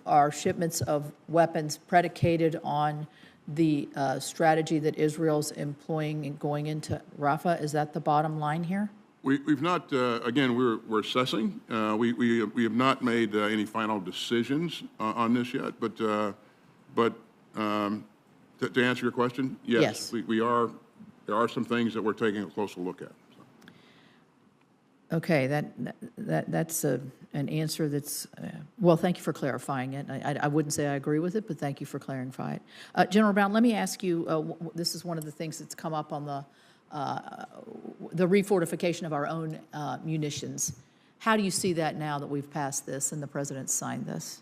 our shipments of weapons predicated on the strategy that Israel's employing and going into Rafah? Is that the bottom line here? We've not, again, we're assessing. We have not made any final decisions on this yet, but to answer your question, yes. Yes. There are some things that we're taking a closer look at. Okay, that's an answer that's, well, thank you for clarifying it. I wouldn't say I agree with it, but thank you for clarifying it. General Brown, let me ask you, this is one of the things that's come up on the refortification of our own munitions. How do you see that now that we've passed this and the President signed this?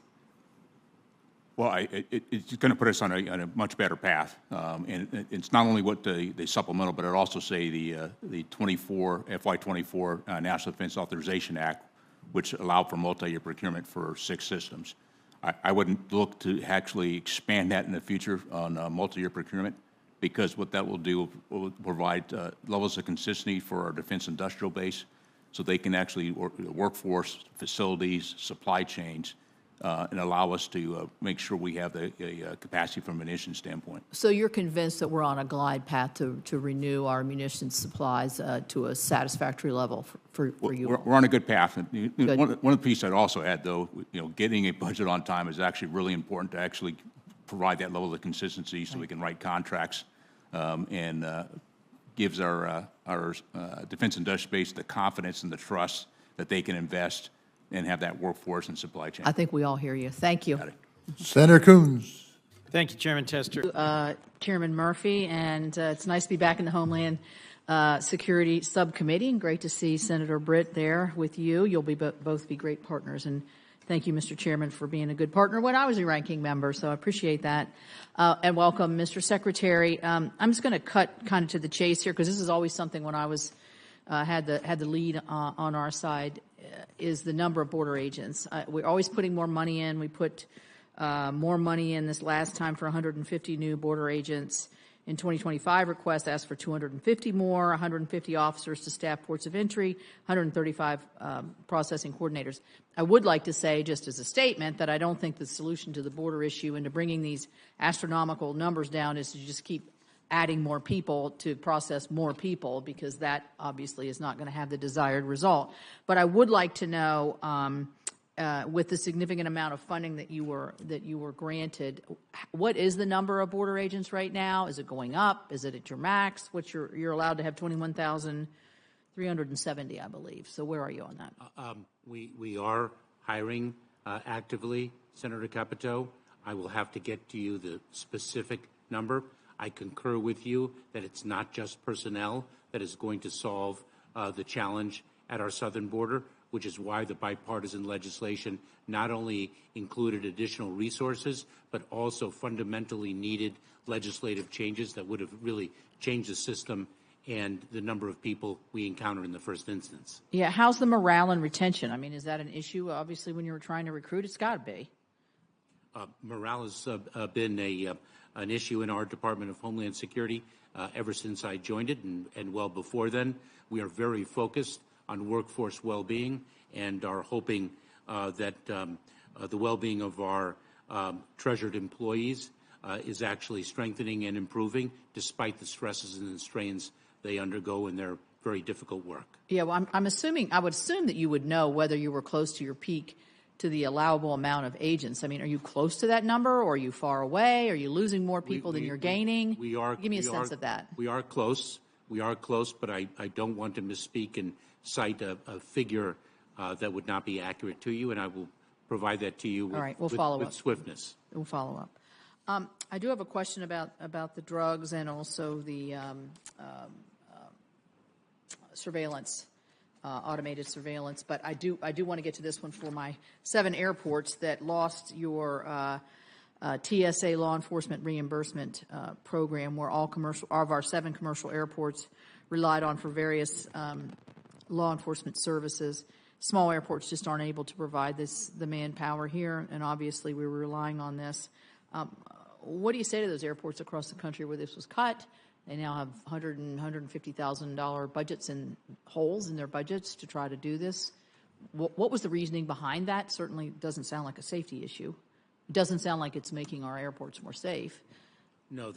Well, it's going to put us on a much better path, and it's not only what the supplemental, but it also say the FY24 National Defense Authorization Act, which allowed for multi-year procurement for 6 systems. I wouldn't look to actually expand that in the future on multi-year procurement, because what that will do will provide levels of consistency for our defense industrial base, so they can actually workforce, facilities, supply chains, and allow us to make sure we have the capacity from a munitions standpoint. So you're convinced that we're on a glide path to renew our munitions supplies to a satisfactory level for you? We're on a good path. And Good. one of the pieces I'd also add, though, getting a budget on time is actually really important to actually provide that level of consistency so we can write contracts and gives our defense industrial base the confidence and the trust that they can invest and have that workforce and supply chain. I think we all hear you. Thank you. Senator Coons. Thank you, Chairman Tester. Chairman Murphy, and it's nice to be back in the Homeland Security Subcommittee, and great to see Senator Britt there with you. You'll be both be great partners, and thank you, Mr. Chairman, for being a good partner when I was a ranking member, so I appreciate that. And welcome, Mr. Secretary. I'm just going to cut kind of to the chase here, because this is always something when I was had the lead on our side, is the number of border agents. We're always putting more money in. We put more money in this last time for 150 new border agents. In 2025, request asked for 250 more, 150 officers to staff ports of entry, 135 processing coordinators. I would like to say, just as a statement, that I don't think the solution to the border issue and to bringing these astronomical numbers down is to just keep adding more people to process more people, because that obviously is not going to have the desired result. But I would like to know, with the significant amount of funding that you were granted, what is the number of border agents right now? Is it going up? Is it at your max? You're allowed to have 21,370, I believe. So where are you on that? We are hiring actively, Senator Capito. I will have to get to you the specific number. I concur with you that it's not just personnel that is going to solve the challenge at our southern border, which is why the bipartisan legislation not only included additional resources, but also fundamentally needed legislative changes that would have really changed the system and the number of people we encounter in the first instance. Yeah, how's the morale and retention? I mean, is that an issue? Obviously, when you were trying to recruit, it's got to be. Morale has been an issue in our Department of Homeland Security ever since I joined it, and well before then. We are very focused on workforce well-being and are hoping that the well-being of our treasured employees is actually strengthening and improving despite the stresses and the strains they undergo in their very difficult work. Yeah, well, I would assume that you would know whether you were close to your peak to the allowable amount of agents. I mean, are you close to that number, or are you far away? Are you losing more people than you're gaining? We are. Give me a sense of that. We are close. We are close, but I don't want to misspeak and cite a figure that would not be accurate to you, and I will provide that to you with, all right, we'll follow with up. swiftness. We'll follow up. I do have a question about the drugs and also the surveillance automated surveillance. But I do want to get to this one for my 7 airports that lost your TSA law enforcement reimbursement program, where all of our 7 commercial airports relied on for various law enforcement services. Small airports just aren't able to provide the manpower here, and obviously we were relying on this. What do you say to those airports across the country where this was cut? They now have $100,000 and $150,000 budgets and holes in their budgets to try to do this. What was the reasoning behind that? Certainly doesn't sound like a safety issue. It doesn't sound like it's making our airports more safe. No,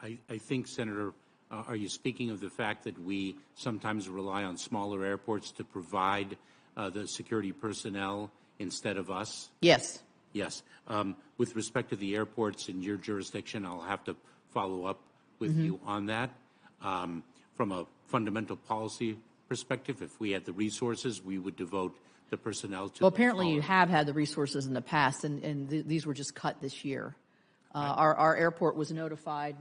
I think, Senator, are you speaking of the fact that we sometimes rely on smaller airports to provide the security personnel instead of us? Yes. Yes. With respect to the airports in your jurisdiction, I'll have to follow up with you on that. From a fundamental policy perspective, if we had the resources, we would devote the personnel to. Well, apparently you have had the resources in the past, and these were just cut this year. Our airport was notified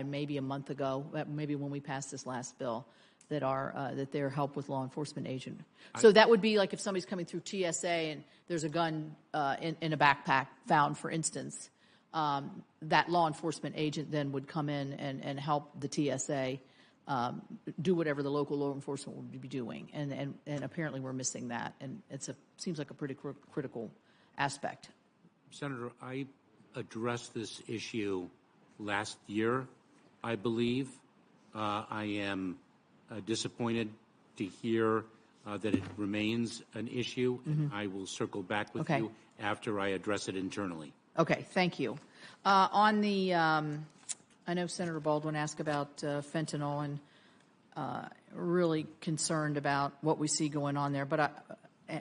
maybe a month ago, maybe when we passed this last bill, that their help with law enforcement agent. So that would be like if somebody's coming through TSA and there's a gun in a backpack found, for instance, that law enforcement agent then would come in and help the TSA do whatever the local law enforcement would be doing. And apparently we're missing that, and seems like a pretty critical aspect. Senator, I addressed this issue last year, I believe. I am disappointed to hear that it remains an issue, and I will circle back with you after I address it internally. Okay, thank you. On the, I know Senator Baldwin asked about fentanyl, and really concerned about what we see going on there. But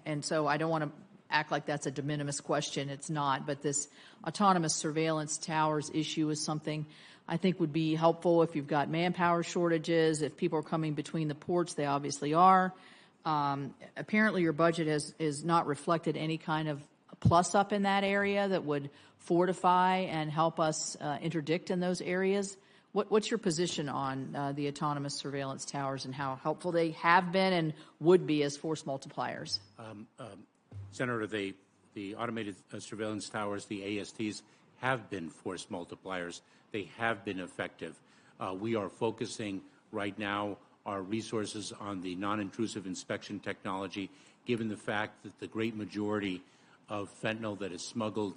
and so I don't want to act like that's a de minimis question. It's not. But this autonomous surveillance towers issue is something I think would be helpful if you've got manpower shortages, if people are coming between the ports. They obviously are. Apparently your budget is not reflected any kind of plus up in that area that would fortify and help us interdict in those areas. What's your position on the autonomous surveillance towers and how helpful they have been and would be as force multipliers? Senator, the automated surveillance towers, the ASTs, have been force multipliers. They have been effective. We are focusing right now our resources on the non-intrusive inspection technology, given the fact that the great majority of fentanyl that is smuggled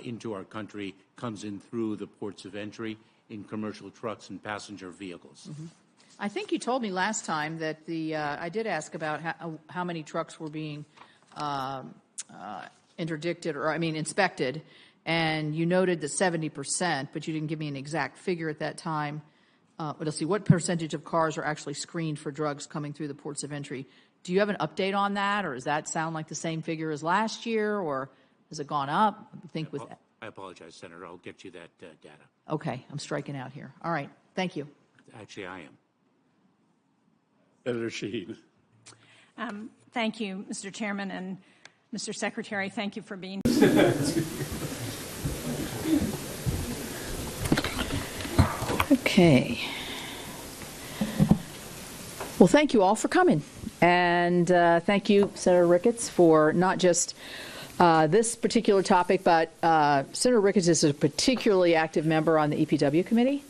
into our country comes in through the ports of entry in commercial trucks and passenger vehicles. I think you told me last time that I did ask about how many trucks were being interdicted, or inspected, and you noted the 70%, but you didn't give me an exact figure at that time. But let's see, what percentage of cars are actually screened for drugs coming through the ports of entry? Do you have an update on that, or does that sound like the same figure as last year, or has it gone up? I apologize, Senator. I'll get you that data. Okay, I'm striking out here. All right, thank you. Actually, I am. Senator Shaheen. Thank you, Mr. Chairman, and Mr. Secretary, thank you for being Okay. Well, thank you all for coming. And thank you, Senator Ricketts, for not just this particular topic, but Senator Ricketts is a particularly active member on the EPW committee.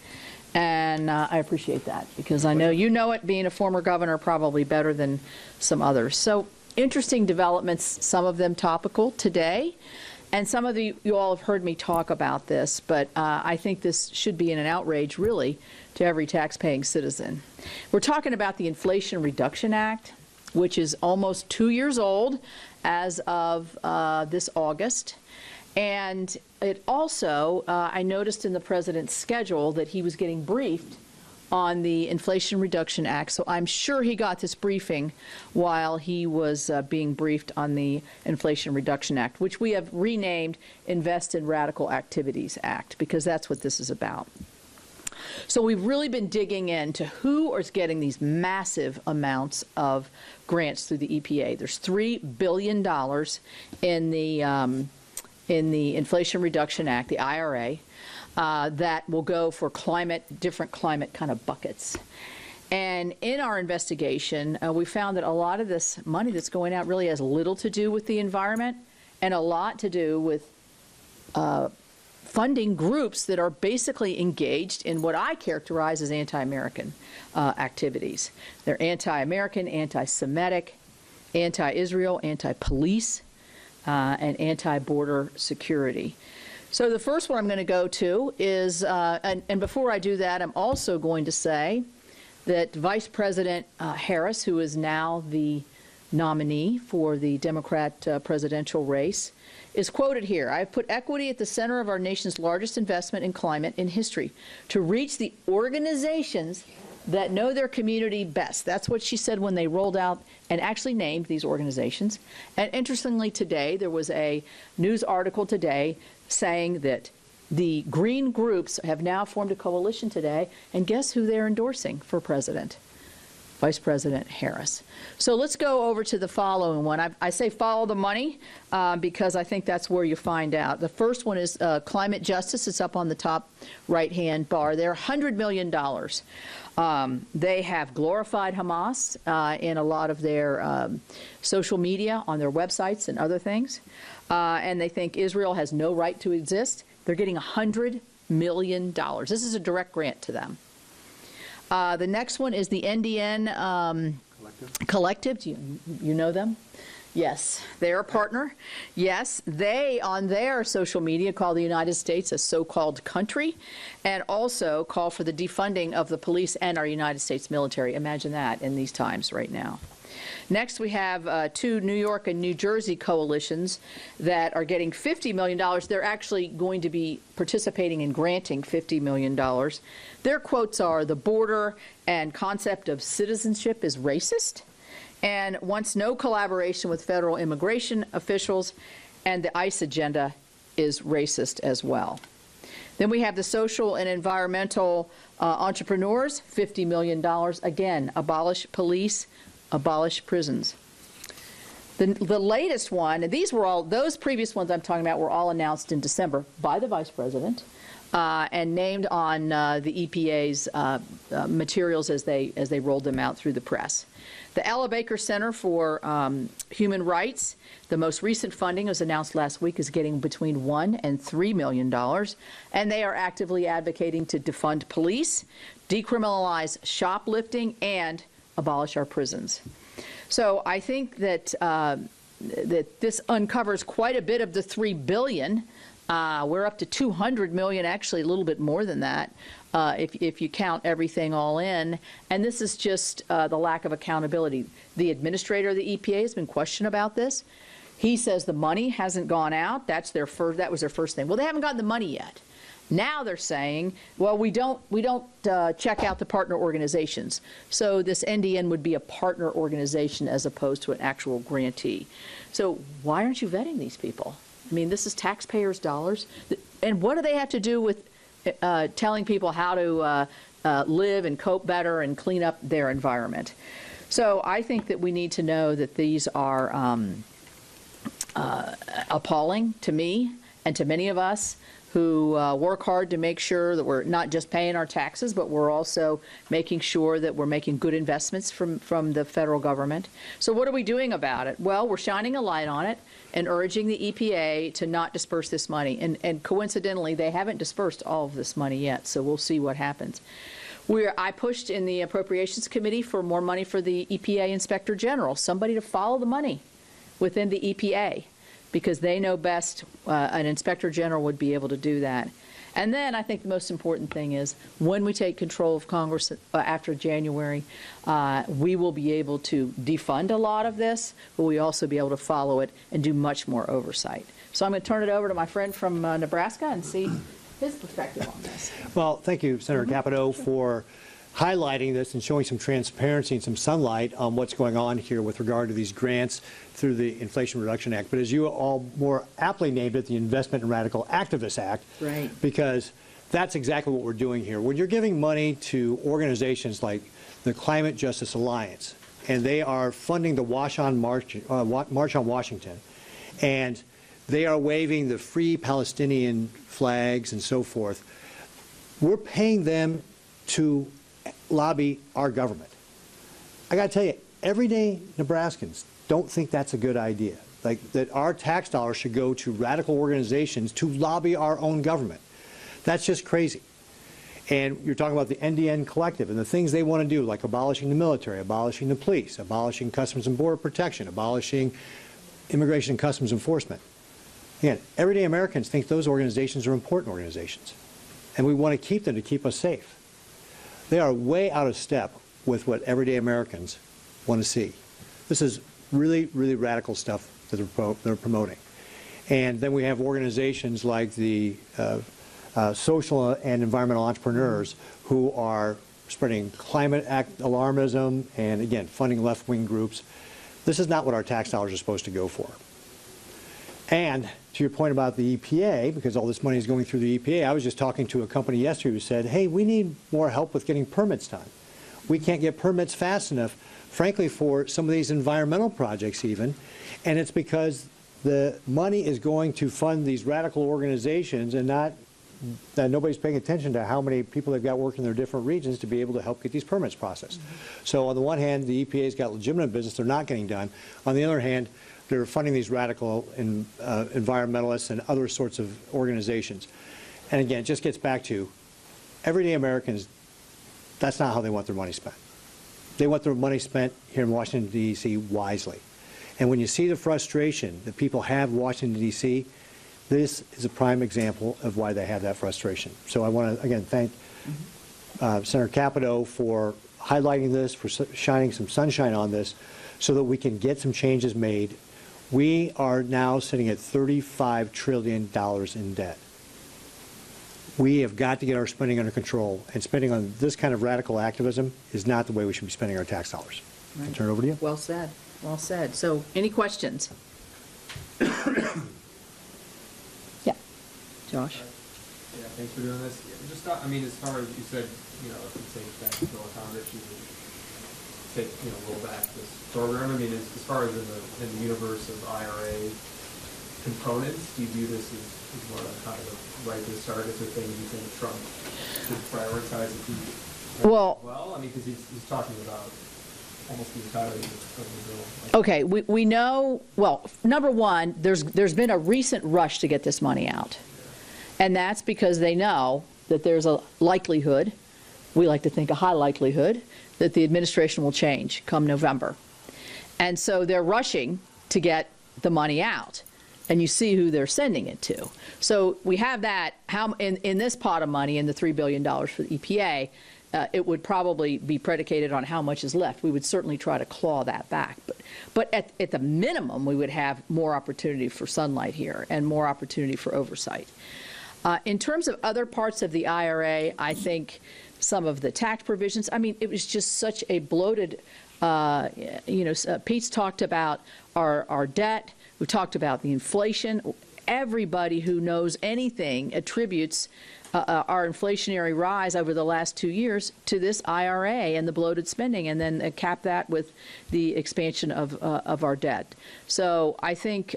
And I appreciate that because I know you know it, being a former governor, probably better than some others. So interesting developments, some of them topical today. And some of you all have heard me talk about this, but I think this should be an outrage, really, to every tax-paying citizen. We're talking about the Inflation Reduction Act, which is almost 2 years old as of this August. And it also, I noticed in the president's schedule that he was getting briefed on the Inflation Reduction Act. So I'm sure he got this briefing while he was being briefed on the Inflation Reduction Act, which we have renamed Invest in Radical Activities Act, because that's what this is about. So we've really been digging into who is getting these massive amounts of grants through the EPA. There's $3 billion in the Inflation Reduction Act, the IRA, that will go for different climate kind of buckets. And in our investigation, we found that a lot of this money that's going out really has little to do with the environment and a lot to do with funding groups that are basically engaged in what I characterize as anti-American activities. They're anti-American, anti-Semitic, anti-Israel, anti-police, and anti-border security. So the first one I'm going to go to is, and before I do that, I'm also going to say that Vice President Harris, who is now the nominee for the Democrat presidential race, is quoted here. "I've put equity at the center of our nation's largest investment in climate in history to reach the organizations that know their community best." That's what she said when they rolled out and actually named these organizations. And interestingly, today, there was a news article today saying that the green groups have now formed a coalition today, and guess who they're endorsing for president? Vice President Harris. So let's go over to the following one. I say follow the money because I think that's where you find out. The first one is climate justice. It's up on the top right-hand bar there, $100 million. They have glorified Hamas in a lot of their social media, on their websites and other things, and they think Israel has no right to exist. They're getting $100 million. This is a direct grant to them. The next one is the NDN Collective. Do you know them? Yes, they're a partner. Yes, they, on their social media, call the United States a so-called country and also call for the defunding of the police and our United States military. Imagine that in these times right now. Next, we have two New York and New Jersey coalitions that are getting $50 million. They're actually going to be participating in granting $50 million. Their quotes are, "The border and concept of citizenship is racist, and wants no collaboration with federal immigration officials, and the ICE agenda is racist as well." Then we have the social and environmental entrepreneurs, $50 million. Again, abolish police, abolish prisons. The latest one, and these were all, those previous ones I'm talking about were all announced in December by the Vice President and named on the EPA's materials as they rolled them out through the press. The Ella Baker Center for Human Rights, the most recent funding was announced last week, is getting between $1 and $3 million, and they are actively advocating to defund police, decriminalize shoplifting, and abolish our prisons. So I think that that this uncovers quite a bit of the $3 billion. We're up to $200 million, actually a little bit more than that, if you count everything all in. And this is just the lack of accountability. The administrator of the EPA has been questioned about this. He says the money hasn't gone out. That was their first thing. Well, they haven't gotten the money yet. Now they're saying, well, we don't check out the partner organizations. So this NDN would be a partner organization as opposed to an actual grantee. So why aren't you vetting these people? I mean, this is taxpayers' dollars. And what do they have to do with telling people how to live and cope better and clean up their environment? So I think that we need to know that these are appalling to me and to many of us who work hard to make sure that we're not just paying our taxes, but we're also making sure that we're making good investments from the federal government. So what are we doing about it? Well, we're shining a light on it and urging the EPA to not disperse this money. And coincidentally, they haven't dispersed all of this money yet, so we'll see what happens. I pushed in the Appropriations Committee for more money for the EPA Inspector General, somebody to follow the money within the EPA, because they know best. An Inspector General would be able to do that. And then I think the most important thing is when we take control of Congress after January, we will be able to defund a lot of this, but we also be able to follow it and do much more oversight. So I'm going to turn it over to my friend from Nebraska and see his perspective on this. Well, thank you, Senator Capito, for highlighting this and showing some transparency and some sunlight on what's going on here with regard to these grants through the Inflation Reduction Act. But as you all more aptly named it, the Investment in Radical Activists Act, right? Because that's exactly what we're doing here. When you're giving money to organizations like the Climate Justice Alliance, and they are funding the March on Washington, and they are waving the Free Palestinian flags and so forth, we're paying them to lobby our government. I got to tell you, everyday Nebraskans don't think that's a good idea. Like that our tax dollars should go to radical organizations to lobby our own government. That's just crazy. And you're talking about the NDN Collective and the things they want to do, like abolishing the military, abolishing the police, abolishing Customs and Border Protection, abolishing Immigration and Customs Enforcement. Again, everyday Americans think those organizations are important organizations, and we want to keep them to keep us safe. They are way out of step with what everyday Americans want to see. This is really, really radical stuff that they're promoting. And then we have organizations like the social and environmental entrepreneurs who are spreading climate alarmism and, again, funding left-wing groups. This is not what our tax dollars are supposed to go for. And to your point about the EPA, because all this money is going through the EPA, I was just talking to a company yesterday who said, hey, we need more help with getting permits done. We can't get permits fast enough, frankly, for some of these environmental projects even, and it's because the money is going to fund these radical organizations and not that nobody's paying attention to how many people they've got working in their different regions to be able to help get these permits processed. So on the one hand, the EPA's got legitimate business they're not getting done. On the other hand, they're funding these radical environmentalists and other sorts of organizations. And again, it just gets back to everyday Americans, that's not how they want their money spent. They want their money spent here in Washington, D.C. wisely. And when you see the frustration that people have in Washington, D.C., this is a prime example of why they have that frustration. So I want to, again, thank Senator Capito for highlighting this, for shining some sunshine on this, so that we can get some changes made. We are now sitting at $35 trillion in debt. We have got to get our spending under control, and spending on this kind of radical activism is not the way we should be spending our tax dollars. Right. I'll turn it over to you. Well said. Well said. So any questions? Yeah. Josh? Yeah, thanks for doing this. Just, I mean, as far as you said, you know, if you take back control of Congress, you would take, you know, roll back this program. I mean, as far as in the universe of IRA components, do you view this as one of the kind of righteous targets or things you think Trump should prioritize if he well, I mean, because he's talking about almost the entirety of the bill. Like, okay, we know, well, number one, there's been a recent rush to get this money out. And that's because they know that there's a likelihood, we like to think a high likelihood, that the administration will change come November. And so they're rushing to get the money out. And you see who they're sending it to. So we have that, how in this pot of money, in the $3 billion for the EPA, it would probably be predicated on how much is left. We would certainly try to claw that back. But at the minimum, we would have more opportunity for sunlight here and more opportunity for oversight. In terms of other parts of the IRA, I think some of the tax provisions, I mean, it was just such a bloated, Pete's talked about our debt. We talked about the inflation. Everybody who knows anything attributes our inflationary rise over the last 2 years to this IRA and the bloated spending, and then cap that with the expansion of our debt. So I think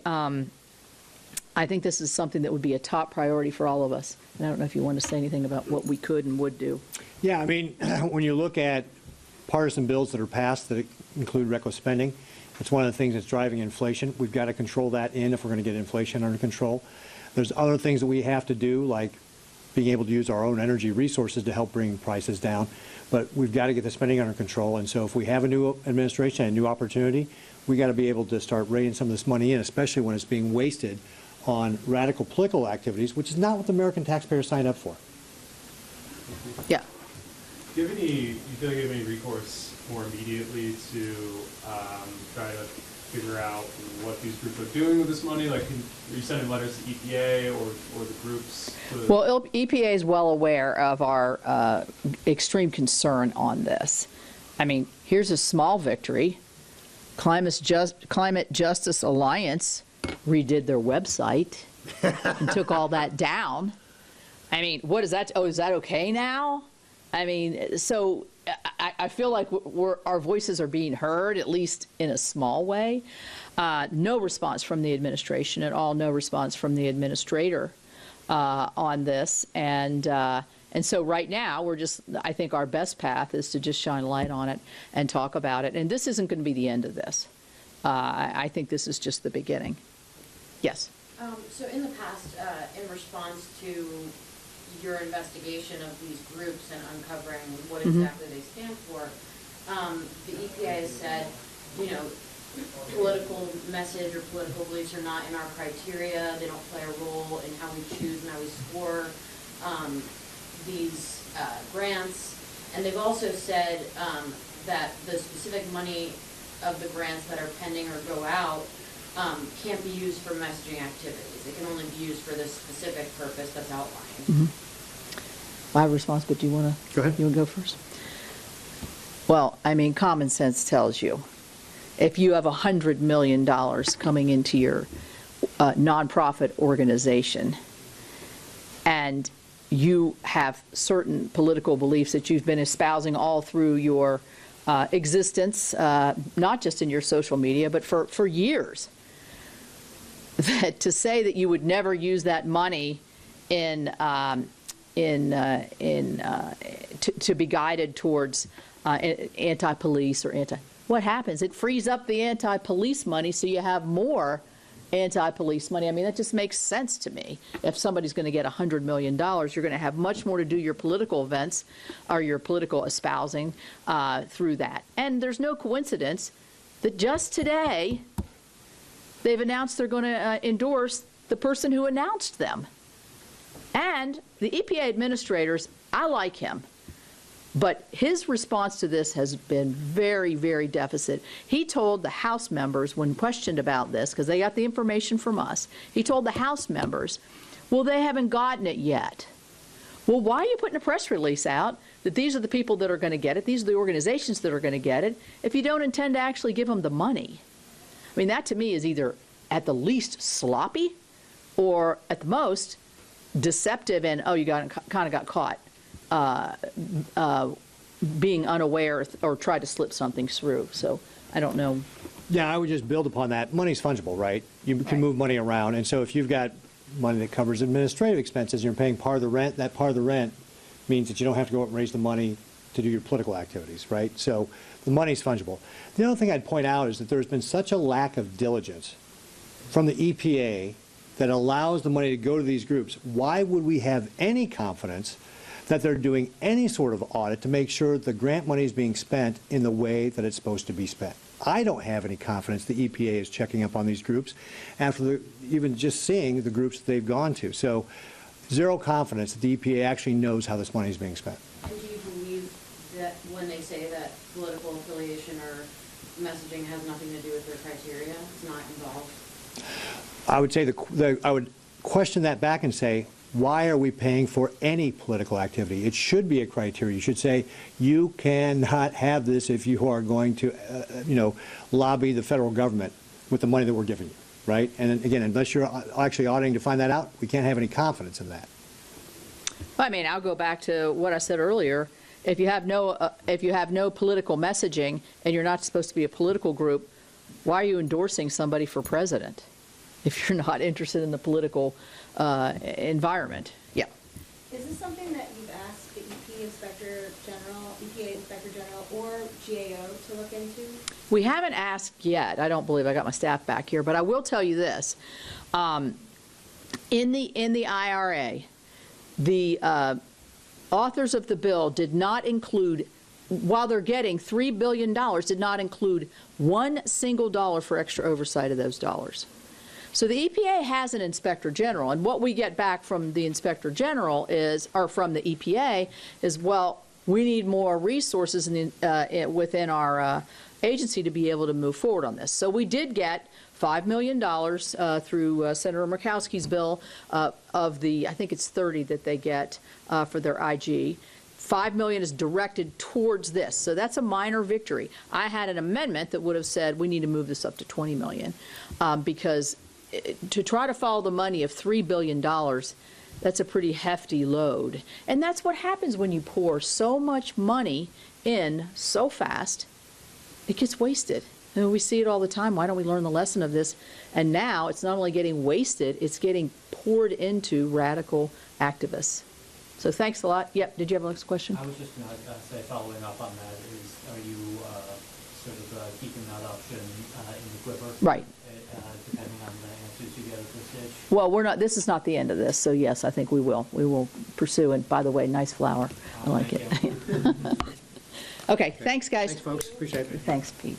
this is something that would be a top priority for all of us. And I don't know if you want to say anything about what we could and would do. Yeah, I mean, when you look at partisan bills that are passed that include reckless spending, it's one of the things that's driving inflation. We've got to control that if we're going to get inflation under control. There's other things that we have to do, like being able to use our own energy resources to help bring prices down. But we've got to get the spending under control. And so if we have a new administration and a new opportunity, we got to be able to start reining some of this money in, especially when it's being wasted on radical political activities, which is not what the American taxpayer signed up for. Yeah. Do you feel like you have any recourse more immediately to try to figure out what these groups are doing with this money? Like, are you sending letters to EPA or the groups? Well, EPA is well aware of our extreme concern on this. I mean, here's a small victory. Climate Justice Alliance redid their website and took all that down. I mean, what is that? Oh, is that okay now? I mean, so I feel like our voices are being heard, at least in a small way. No response from the administration at all, no response from the administrator on this. And, And so right now, I think our best path is to just shine a light on it and talk about it. And this isn't going to be the end of this. I think this is just the beginning. Yes? So in the past, in response to your investigation of these groups and uncovering what exactly they stand for, the EPA has said, you know, political message or political beliefs are not in our criteria. They don't play a role in how we choose and how we score these grants. And they've also said that the specific money of the grants that are pending or go out can't be used for messaging activities. It can only be used for this specific purpose that's outlined. I have a response, but do you want to? Go ahead. You want to go first? Well, I mean, common sense tells you if you have $100 million coming into your nonprofit organization and you have certain political beliefs that you've been espousing all through your existence, not just in your social media, but for years, that to say that you would never use that money to be guided towards anti-police or what happens? It frees up the anti-police money so you have more anti-police money. I mean, that just makes sense to me. If somebody's going to get $100 million, you're going to have much more to do your political events or your political espousing through that. And there's no coincidence that just today they've announced they're going to endorse the person who announced them. And the EPA administrators, I like him. But his response to this has been very, very deficit. He told the House members, when questioned about this, because they got the information from us, he told the House members, well, they haven't gotten it yet. Well, why are you putting a press release out that these are the people that are going to get it, these are the organizations that are going to get it, if you don't intend to actually give them the money? I mean, that to me is either at the least sloppy or at the most deceptive and, oh, you kind of got caught. Being unaware or try to slip something through. So I don't know. Yeah, I would just build upon that. Money's fungible, right? You can move money around. And so if you've got money that covers administrative expenses, you're paying part of the rent, that part of the rent means that you don't have to go out and raise the money to do your political activities, right? So the money's fungible. The other thing I'd point out is that there's been such a lack of diligence from the EPA that allows the money to go to these groups. Why would we have any confidence that they're doing any sort of audit to make sure the grant money is being spent in the way that it's supposed to be spent? I don't have any confidence the EPA is checking up on these groups after even just seeing the groups that they've gone to. So zero confidence that the EPA actually knows how this money is being spent. And do you believe that when they say that political affiliation or messaging has nothing to do with their criteria, it's not involved? I would say I would question that back and say, why are we paying for any political activity? It should be a criteria. You should say you cannot have this if you are going to, lobby the federal government with the money that we're giving you, right? And again, unless you're actually auditing to find that out, we can't have any confidence in that. I mean, I'll go back to what I said earlier. If you have no political messaging and you're not supposed to be a political group, why are you endorsing somebody for president if you're not interested in the political environment? Yeah. Is this something that you've asked the EPA Inspector General or GAO to look into? We haven't asked yet. I don't believe I got my staff back here, but I will tell you this. In the IRA, the authors of the bill did not include, while they're getting $3 billion, did not include one single dollar for extra oversight of those dollars. So the EPA has an Inspector General, and what we get back from the Inspector General is, or from the EPA, is, well, we need more resources within our agency to be able to move forward on this. So we did get $5 million through Senator Murkowski's bill of the, I think it's 30 that they get for their IG. $5 million is directed towards this, so that's a minor victory. I had an amendment that would have said we need to move this up to $20 million because to try to follow the money of $3 billion, that's a pretty hefty load. And that's what happens when you pour so much money in so fast, it gets wasted. And we see it all the time. Why don't we learn the lesson of this? And now it's not only getting wasted, it's getting poured into radical activists. So thanks a lot. Yep, did you have a next question? I was just going to say, following up on that, is are you sort of keeping that option in the quiver? Right. Depending on the answers you get at this stage? Well, we're not, this is not the end of this, so yes, I think we will. We will pursue, and by the way, nice flower. I like it. Okay, thanks, guys. Thanks, folks. Appreciate it. Thanks, Pete.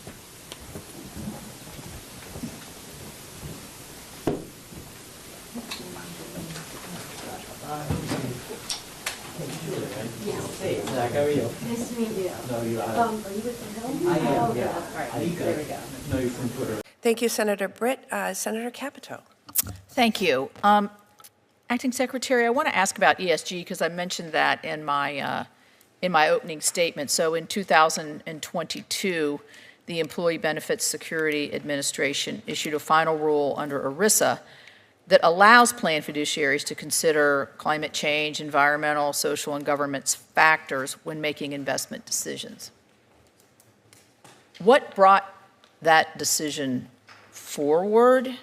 Hey, Zach, how are you? Nice to meet you. No, you are. Are you with the Hill? I am, Oh, yeah. All right, There we go. No, you're from Twitter. Thank you, Senator Britt. Senator Capito. Thank you. Acting Secretary, I want to ask about ESG because I mentioned that in my opening statement. So in 2022, the Employee Benefits Security Administration issued a final rule under ERISA that allows plan fiduciaries to consider climate change, environmental, social, and governance factors when making investment decisions. What brought that decision forward?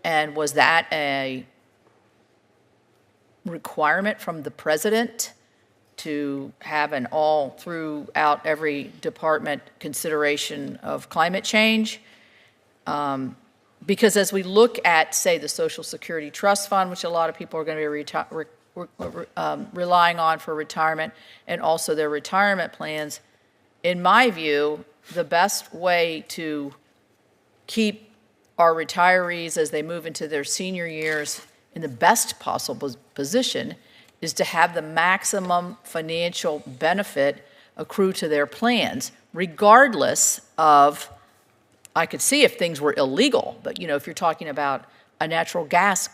And was that a requirement from the president to have an all throughout every department consideration of climate change? Because as we look at, say, the Social Security Trust Fund, which a lot of people are going to be relying on for retirement, and also their retirement plans, in my view, the best way to keep our retirees as they move into their senior years in the best possible position is to have the maximum financial benefit accrue to their plans, regardless of, I could see if things were illegal, but if you're talking about a natural gas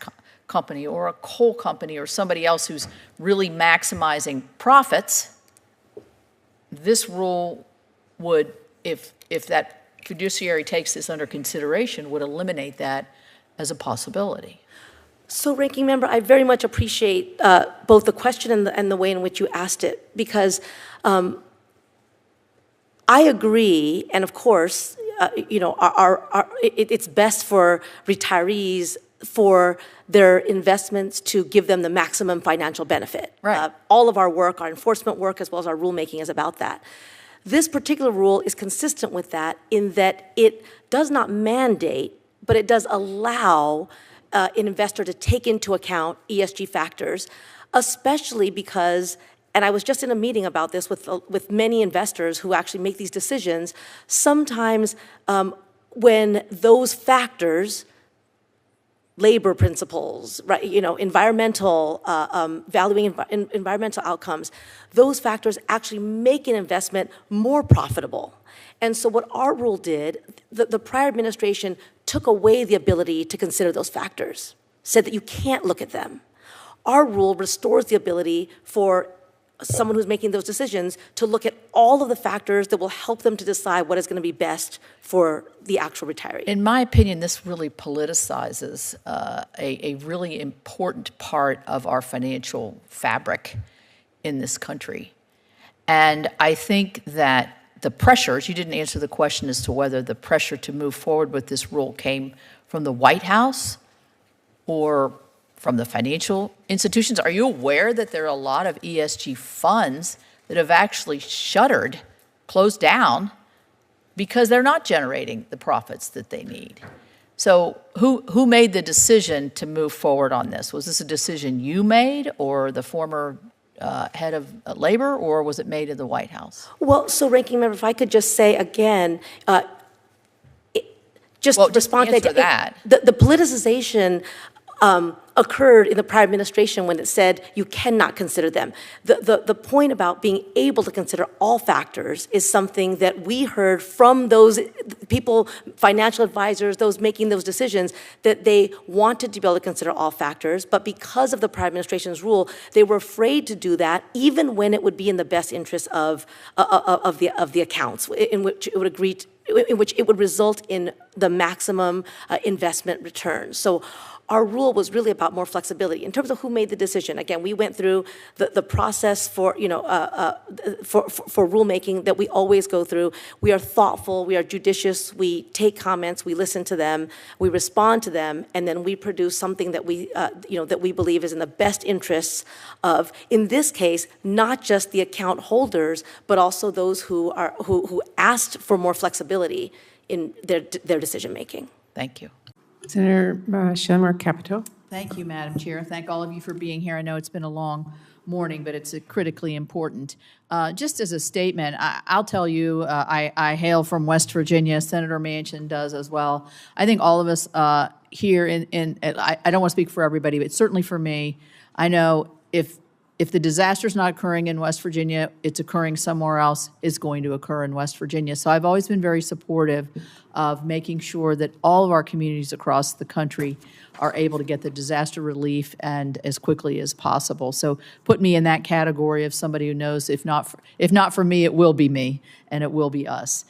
company or a coal company or somebody else who's really maximizing profits, this rule would, if that fiduciary takes this under consideration, would eliminate that as a possibility. So, Ranking Member, I very much appreciate both the question and the way in which you asked it, because I agree, and of course, it's best for retirees for their investments to give them the maximum financial benefit. Right. All of our work, our enforcement work, as well as our rulemaking is about that. This particular rule is consistent with that in that it does not mandate, but it does allow an investor to take into account ESG factors, especially because, and I was just in a meeting about this with many investors who actually make these decisions, sometimes when those factors, labor principles, right, environmental, valuing environmental outcomes, those factors actually make an investment more profitable. And so what our rule did, the prior administration took away the ability to consider those factors, said that you can't look at them. Our rule restores the ability for someone who's making those decisions to look at all of the factors that will help them to decide what is going to be best for the actual retiree. In my opinion, this really politicizes a really important part of our financial fabric in this country. And I think that the pressures, you didn't answer the question as to whether the pressure to move forward with this rule came from the White House or from the financial institutions. Are you aware that there are a lot of ESG funds that have actually shuttered, closed down, because they're not generating the profits that they need? So who made the decision to move forward on this? Was this a decision you made or the former head of labor, or was it made in the White House? Well, so Ranking Member, if I could just say again, respond to that. The politicization occurred in the prior administration when it said you cannot consider them. The point about being able to consider all factors is something that we heard from those people, financial advisors, those making those decisions, that they wanted to be able to consider all factors, but because of the prior administration's rule, they were afraid to do that, even when it would be in the best interest of the accounts, in which it would agree to, in which it would result in the maximum investment return. So Our rule was really about more flexibility. In terms of who made the decision, again, we went through the process for, for rulemaking that we always go through. We are thoughtful, we are judicious, we take comments, we listen to them, we respond to them, and then we produce something that we, that we believe is in the best interests of, in this case, not just the account holders, but also those who asked for more flexibility in their decision-making. Thank you. Senator Shelley Moore Capito. Thank you, Madam Chair. Thank all of you for being here. I know it's been a long morning, but it's critically important. Just as a statement, I'll tell you, I hail from West Virginia. Senator Manchin does as well. I think all of us here I don't want to speak for everybody, but certainly for me, I know if the disaster's not occurring in West Virginia, it's occurring somewhere else, it's going to occur in West Virginia. So I've always been very supportive of making sure that all of our communities across the country are able to get the disaster relief and as quickly as possible. So put me in that category of somebody who knows if not for me, it will be me and it will be us.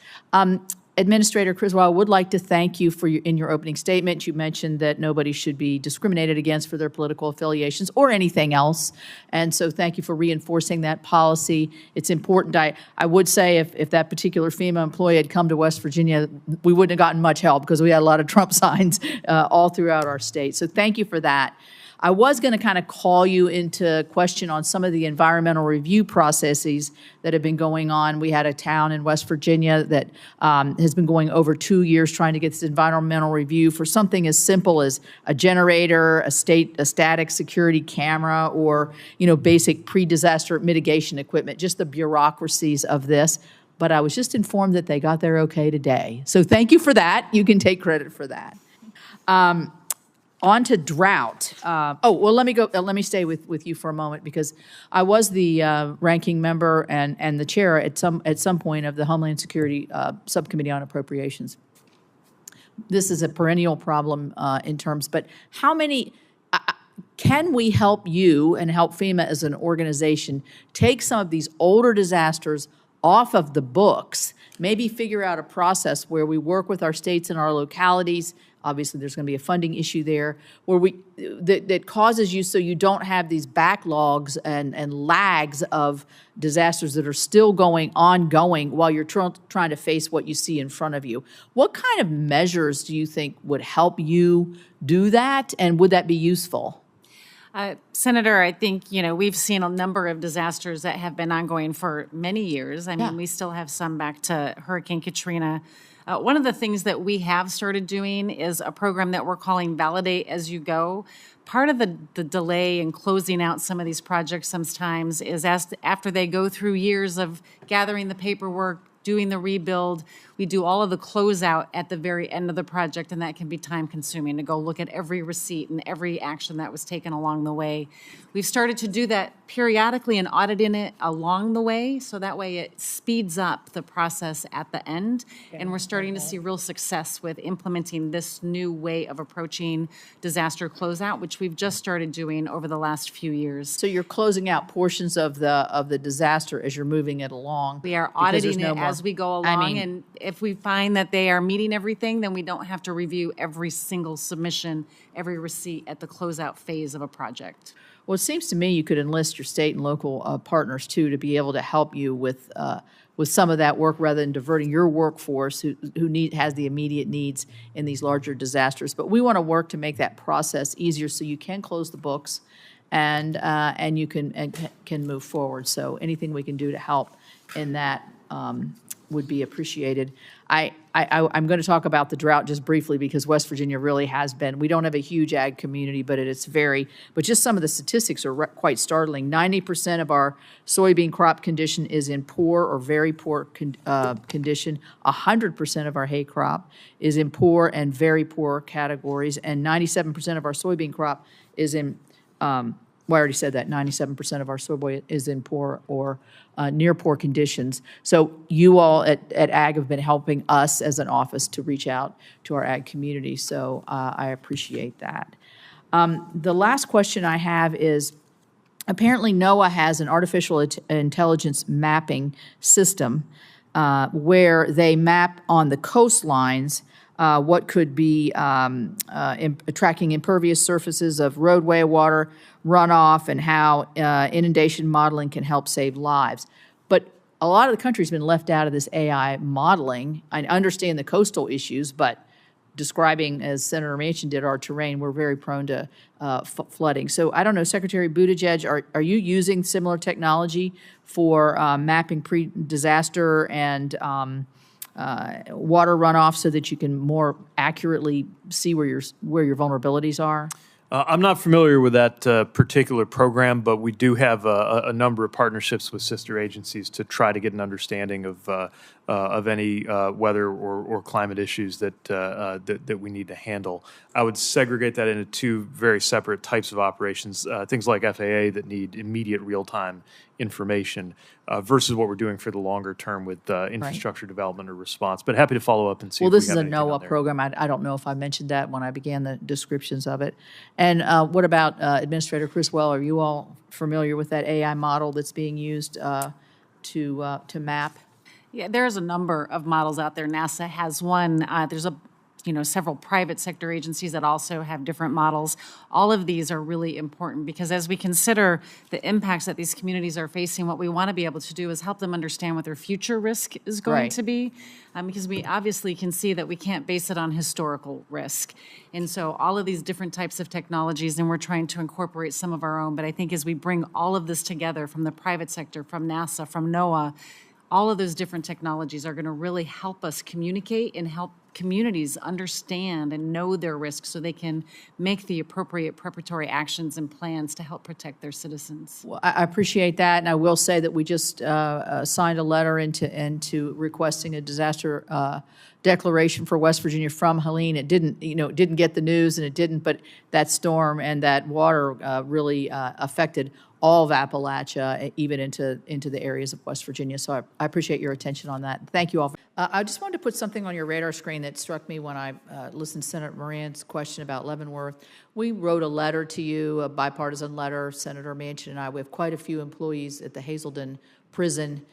Administrator Criswell, I would like to thank you for in your opening statement. You mentioned that nobody should be discriminated against for their political affiliations or anything else. And so thank you for reinforcing that policy. It's important. I would say if that particular FEMA employee had come to West Virginia, we wouldn't have gotten much help because we had a lot of Trump signs all throughout our state. So thank you for that. I was going to kind of call you into question on some of the environmental review processes that have been going on. We had a town in West Virginia that has been going over 2 years trying to get this environmental review for something as simple as a generator, a static security camera, or basic pre-disaster mitigation equipment, just the bureaucracies of this. But I was just informed that they got their okay today. So thank you for that. You can take credit for that. On to drought. Let me stay with you for a moment because I was the ranking member and the chair at some point of the Homeland Security Subcommittee on Appropriations. This is a perennial problem in terms, but how many, can we help you and help FEMA as an organization take some of these older disasters off of the books, maybe figure out a process where we work with our states and our localities. Obviously, there's going to be a funding issue there where that causes you so you don't have these backlogs and lags of disasters that are still ongoing while you're trying to face what you see in front of you. What kind of measures do you think would help you do that, and would that be useful? Senator, I think, we've seen a number of disasters that have been ongoing for many years. I mean, we still have some back to Hurricane Katrina. One of the things that we have started doing is a program that we're calling Validate As You Go. Part of the delay in closing out some of these projects sometimes is after they go through years of gathering the paperwork, doing the rebuild, we do all of the closeout at the very end of the project, and that can be time consuming to go look at every receipt and every action that was taken along the way. We've started to do that periodically and auditing it along the way, so that way it speeds up the process at the end, and we're starting to see real success with implementing this new way of approaching disaster closeout, which we've just started doing over the last few years. So you're closing out portions of the disaster as you're moving it along. We are auditing it as we go along, and if we find that they are meeting everything, then we don't have to review every single submission, every receipt at the closeout phase of a project. Well, it seems to me you could enlist your state and local partners, too, to be able to help you with some of that work rather than diverting your workforce who has the immediate needs in these larger disasters. But we want to work to make that process easier so you can close the books and you can move forward. So anything we can do to help in that would be appreciated. I'm going to talk about the drought just briefly because West Virginia really has been. We don't have a huge ag community, but but just some of the statistics are quite startling. 90% of our soybean crop condition is in poor or very poor condition. 100% of our hay crop is in poor and very poor categories, and 97% of our soybean crop is in well, I already said that 97% of our soybean is in poor or near poor conditions. So you all at Ag have been helping us as an office to reach out to our Ag community. So I appreciate that. The last question I have is, apparently NOAA has an artificial intelligence mapping system where they map on the coastlines what could be tracking impervious surfaces of roadway water runoff, and how inundation modeling can help save lives. But a lot of the country's been left out of this AI modeling. I understand the coastal issues, but describing, as Senator Manchin did, our terrain, we're very prone to flooding. So I don't know, Secretary Buttigieg, are you using similar technology for mapping pre-disaster and water runoff so that you can more accurately see where your vulnerabilities are? I'm not familiar with that particular program, but we do have a number of partnerships with sister agencies to try to get an understanding of any weather or climate issues that we need to handle. I would segregate that into two very separate types of operations, things like FAA that need immediate real-time information versus what we're doing for the longer term with infrastructure development or response. But happy to follow up and see. Well, if we this is have a anything on NOAA there. program. I don't know if I mentioned that when I began the descriptions of it. And what about Administrator Criswell? Are you all familiar with that AI model that's being used to map? Yeah, there's a number of models out there. NASA has one. There's several private sector agencies that also have different models. All of these are really important because as we consider the impacts that these communities are facing, what we want to be able to do is help them understand what their future risk is going to be, because we obviously can see that we can't base it on historical risk. And so all of these different types of technologies, and we're trying to incorporate some of our own, but I think as we bring all of this together from the private sector, from NASA, from NOAA, all of those different technologies are going to really help us communicate and help communities understand and know their risks so they can make the appropriate preparatory actions and plans to help protect their citizens. Well, I appreciate that, and I will say that we just signed a letter into requesting a disaster declaration for West Virginia from Helene. It didn't get the news, and it didn't, but that storm and that water really affected all of Appalachia, even into the areas of West Virginia. So I appreciate your attention on that. Thank you all. I just wanted to put something on your radar screen that struck me when I listened to Senator Moran's question about Leavenworth. We wrote a letter to you, a bipartisan letter, Senator Manchin and I. We have quite a few employees at the Hazelden prison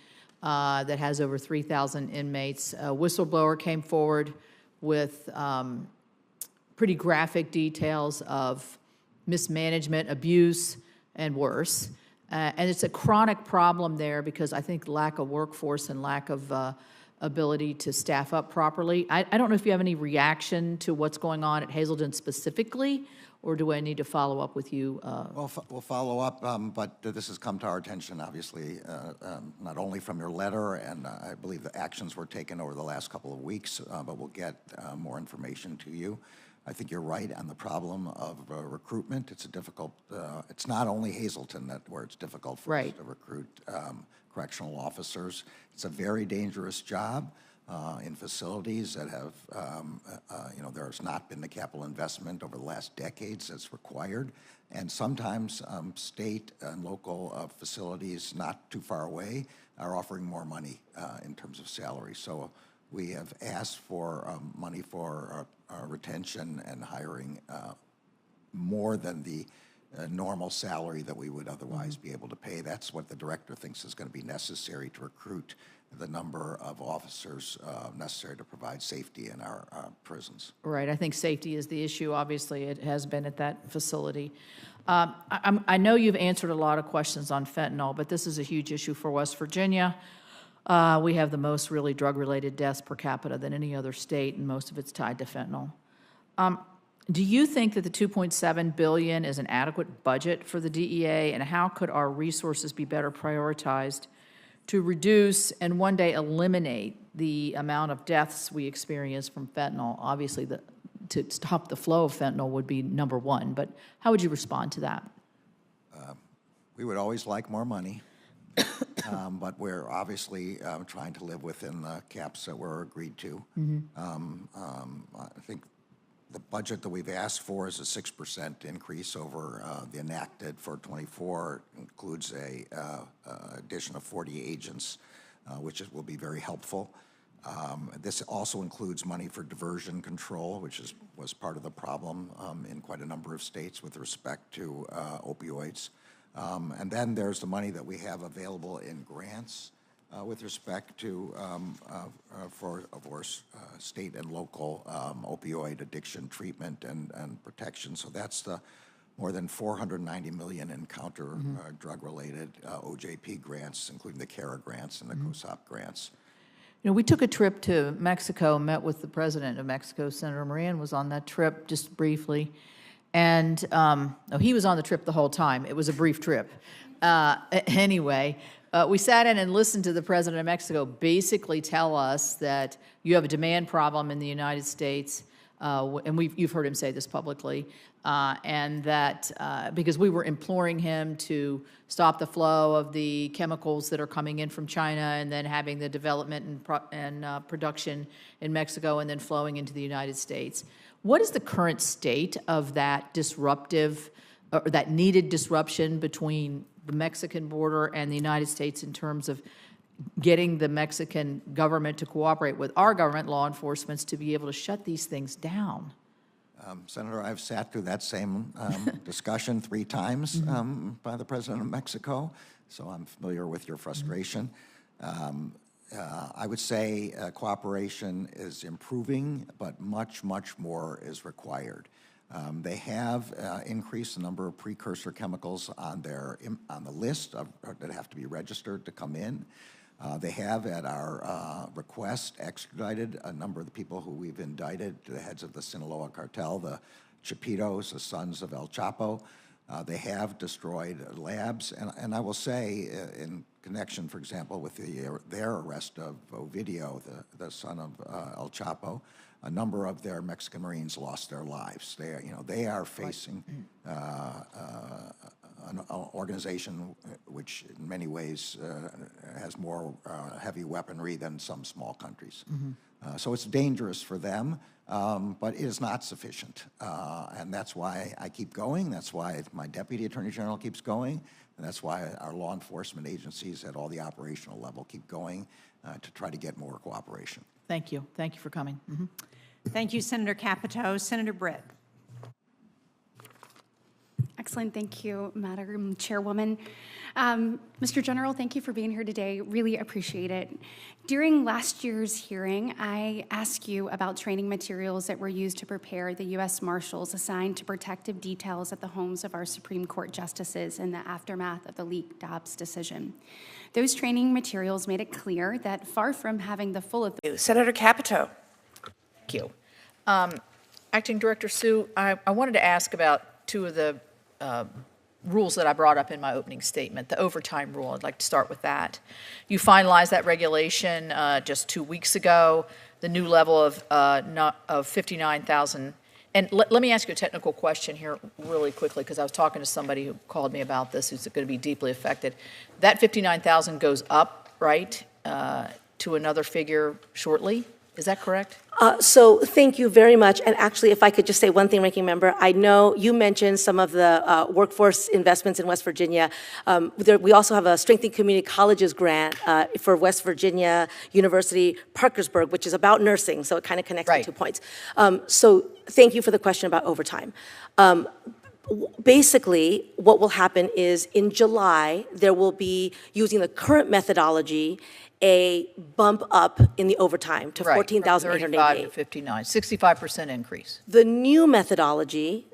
that has over 3,000 inmates. A whistleblower came forward with pretty graphic details of mismanagement, abuse, and worse. And it's a chronic problem there because I think lack of workforce and lack of ability to staff up properly. I don't know if you have any reaction to what's going on at Hazelden specifically, or do I need to follow up with you? We'll follow up, but this has come to our attention, obviously, not only from your letter, and I believe the actions were taken over the last couple of weeks, but we'll get more information to you. I think you're right on the problem of recruitment. It's a difficult, it's not only Hazelton where it's difficult for us to recruit correctional officers. It's a very dangerous job in facilities that have, there's not been the capital investment over the last decades that's required. And sometimes state and local facilities not too far away are offering more money in terms of salary. So we have asked for money for retention and hiring more than the normal salary that we would otherwise be able to pay. That's what the director thinks is going to be necessary to recruit the number of officers necessary to provide safety in our prisons. Right. I think safety is the issue. Obviously, it has been at that facility. I know you've answered a lot of questions on fentanyl, but this is a huge issue for West Virginia. We have the most really drug-related deaths per capita than any other state, and most of it's tied to fentanyl. Do you think that the $2.7 billion is an adequate budget for the DEA, and how could our resources be better prioritized to reduce and one day eliminate the amount of deaths we experience from fentanyl? Obviously, to stop the flow of fentanyl would be number one, but how would you respond to that? We would always like more money. But we're obviously trying to live within the caps that were agreed to. I think the budget that we've asked for is a 6% increase over the enacted for 24. It includes a addition of 40 agents, which will be very helpful. This also includes money for diversion control, which was part of the problem in quite a number of states with respect to opioids. And then there's the money that we have available in grants with respect to, state and local opioid addiction treatment and protection. So that's the more than $490 million in counter drug-related OJP grants, including the CARA grants and the COSOP grants. You know, we took a trip to Mexico, met with the president of Mexico. Senator Moran was on that trip just briefly. And he was on the trip the whole time. It was a brief trip. Anyway, we sat in and listened to the president of Mexico basically tell us that you have a demand problem in the United States, and you've heard him say this publicly, and that because we were imploring him to stop the flow of the chemicals that are coming in from China and then having the development and production in Mexico and then flowing into the United States. What is the current state of that disruptive, or that needed disruption between the Mexican border and the United States in terms of getting the Mexican government to cooperate with our government law enforcement to be able to shut these things down? Senator, I've sat through that same discussion 3 times by the president of Mexico, so I'm familiar with your frustration. I would say cooperation is improving, but much, much more is required. They have increased the number of precursor chemicals on the list that have to be registered to come in. They have, at our request, extradited a number of the people who we've indicted, the heads of the Sinaloa cartel, the Capitos, the sons of El Chapo. They have destroyed labs, and I will say, in connection, for example, with their arrest of Ovidio, the son of El Chapo, a number of their Mexican Marines lost their lives. They are facing an organization which, in many ways, has more heavy weaponry than some small countries. So it's dangerous for them, but it is not sufficient. And that's why I keep going. That's why my Deputy Attorney General keeps going. And that's why our law enforcement agencies at all the operational level keep going to try to get more cooperation. Thank you. Thank you for coming. Thank you, Senator Capito. Senator Britt. Excellent. Thank you, Madam Chairwoman. Mr. General, thank you for being here today. Really appreciate it. During last year's hearing, I asked you about training materials that were used to prepare the U.S. Marshals assigned to protective details at the homes of our Supreme Court justices in the aftermath of the leaked Dobbs decision. Those training materials made it clear that far from having the full authority. Senator Capito. Thank you. Acting Director Sue, I wanted to ask about 2 of the rules that I brought up in my opening statement. The overtime rule, I'd like to start with that. You finalized that regulation just 2 weeks ago, the new level of 59,000. And let me ask you a technical question here really quickly, because I was talking to somebody who called me about this who's going to be deeply affected. That 59,000 goes up, right, to another figure shortly? Is that correct? So thank you very much. And actually, if I could just say one thing, Ranking Member, I know you mentioned some of the workforce investments in West Virginia. We also have a Strengthening Community Colleges grant for West Virginia University Parkersburg, which is about nursing, so it kind of connects the 2 points. So thank you for the question about overtime. Basically, what will happen is in July, there will be, using the current methodology, a bump up in the overtime to 14,888. 35 to 59, 65% increase. The new methodology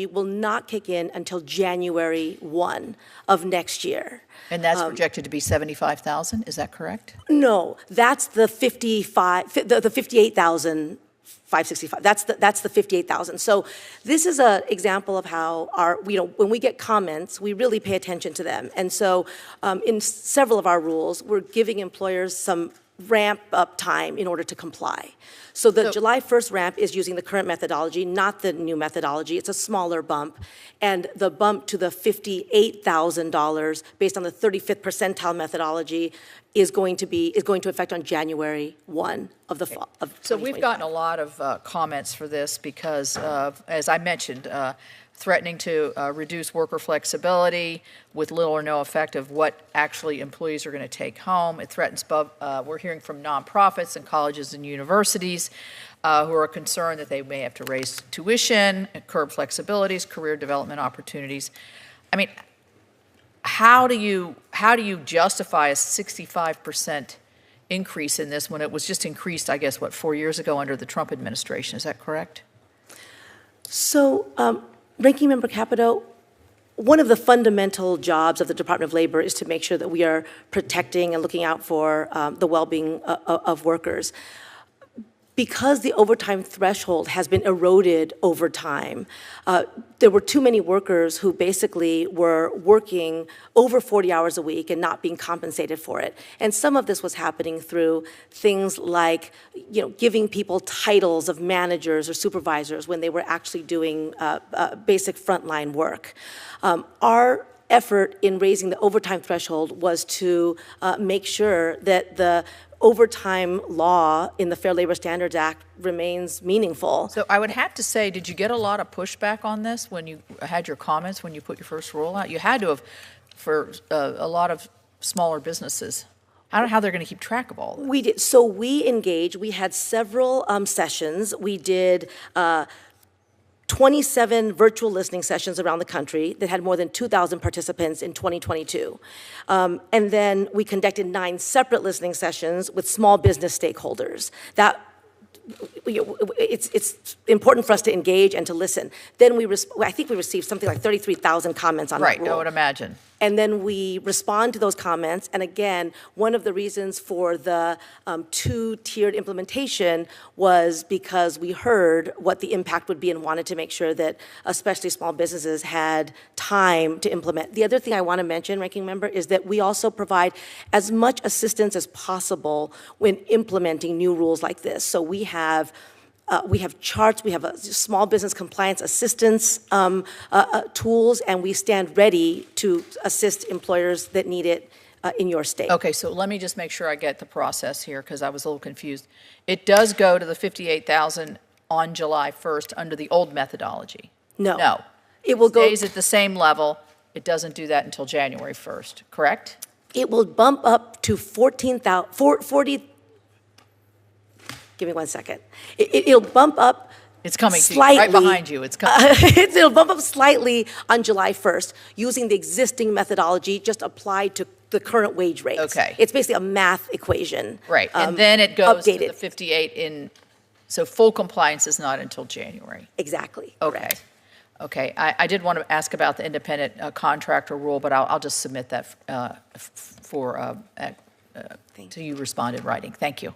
will not kick in until January 1 of next year. And that's projected to be 75,000, is that correct? No, that's the 58,000. 565. That's the 58,000. So this is an example of how when we get comments, we really pay attention to them. And so in several of our rules, we're giving employers some ramp up time in order to comply. So the July 1st ramp is using the current methodology, not the new methodology. It's a smaller bump. And the bump to the $58,000 based on the 35th percentile methodology is going to affect on January 1 of the fall. So we've gotten a lot of comments for this because of, as I mentioned, threatening to reduce worker flexibility with little or no effect of what actually employees are going to take home. It threatens, we're hearing from nonprofits and colleges and universities who are concerned that they may have to raise tuition, curb flexibilities, career development opportunities. I mean, how do you how do you justify a 65% increase in this when it was just increased, I guess, 4 years ago under the Trump administration? Is that correct? So, Ranking Member Capito, one of the fundamental jobs of the Department of Labor is to make sure that we are protecting and looking out for the well-being of workers. Because the overtime threshold has been eroded over time, there were too many workers who basically were working over 40 hours a week and not being compensated for it. And some of this was happening through things like, giving people titles of managers or supervisors when they were actually doing basic frontline work. Our effort in raising the overtime threshold was to make sure that the overtime law in the Fair Labor Standards Act remains meaningful. So I would have to say, did you get a lot of pushback on this when you had your comments, when you put your first rule out? You had to have, for a lot of smaller businesses. I don't know how they're going to keep track of all this. We did. So we engaged. We had several sessions. We did 27 virtual listening sessions around the country that had more than 2,000 participants in 2022. And then we conducted 9 separate listening sessions with small business stakeholders. It's important for us to engage and to listen. Then I think we received something like 33,000 comments on that rule. Right, I would imagine. And then we respond to those comments. And again, one of the reasons for the 2-tiered implementation was because we heard what the impact would be and wanted to make sure that especially small businesses had time to implement. The other thing I want to mention, Ranking Member, is that we also provide as much assistance as possible when implementing new rules like this. So we have charts, we have a small business compliance assistance tools, and we stand ready to assist employers that need it in your state. Okay, so let me just make sure I get the process here, because I was a little confused. It does go to the 58,000 on July 1st under the old methodology? No. No. It will go. Stays at the same level. It doesn't do that until January 1st, correct? It will bump up to 40. Give me 1 second. It'll bump up. It's coming slightly, right behind you. It's coming. It'll bump up slightly on July 1st using the existing methodology just applied to the current wage rates. Okay. It's basically a math equation. Right, and then it goes updated. to the 58 so full compliance is not until January. Exactly. Okay. Correct. Okay, I did want to ask about the independent contractor rule, but I'll just submit that till you respond in writing. Thank you.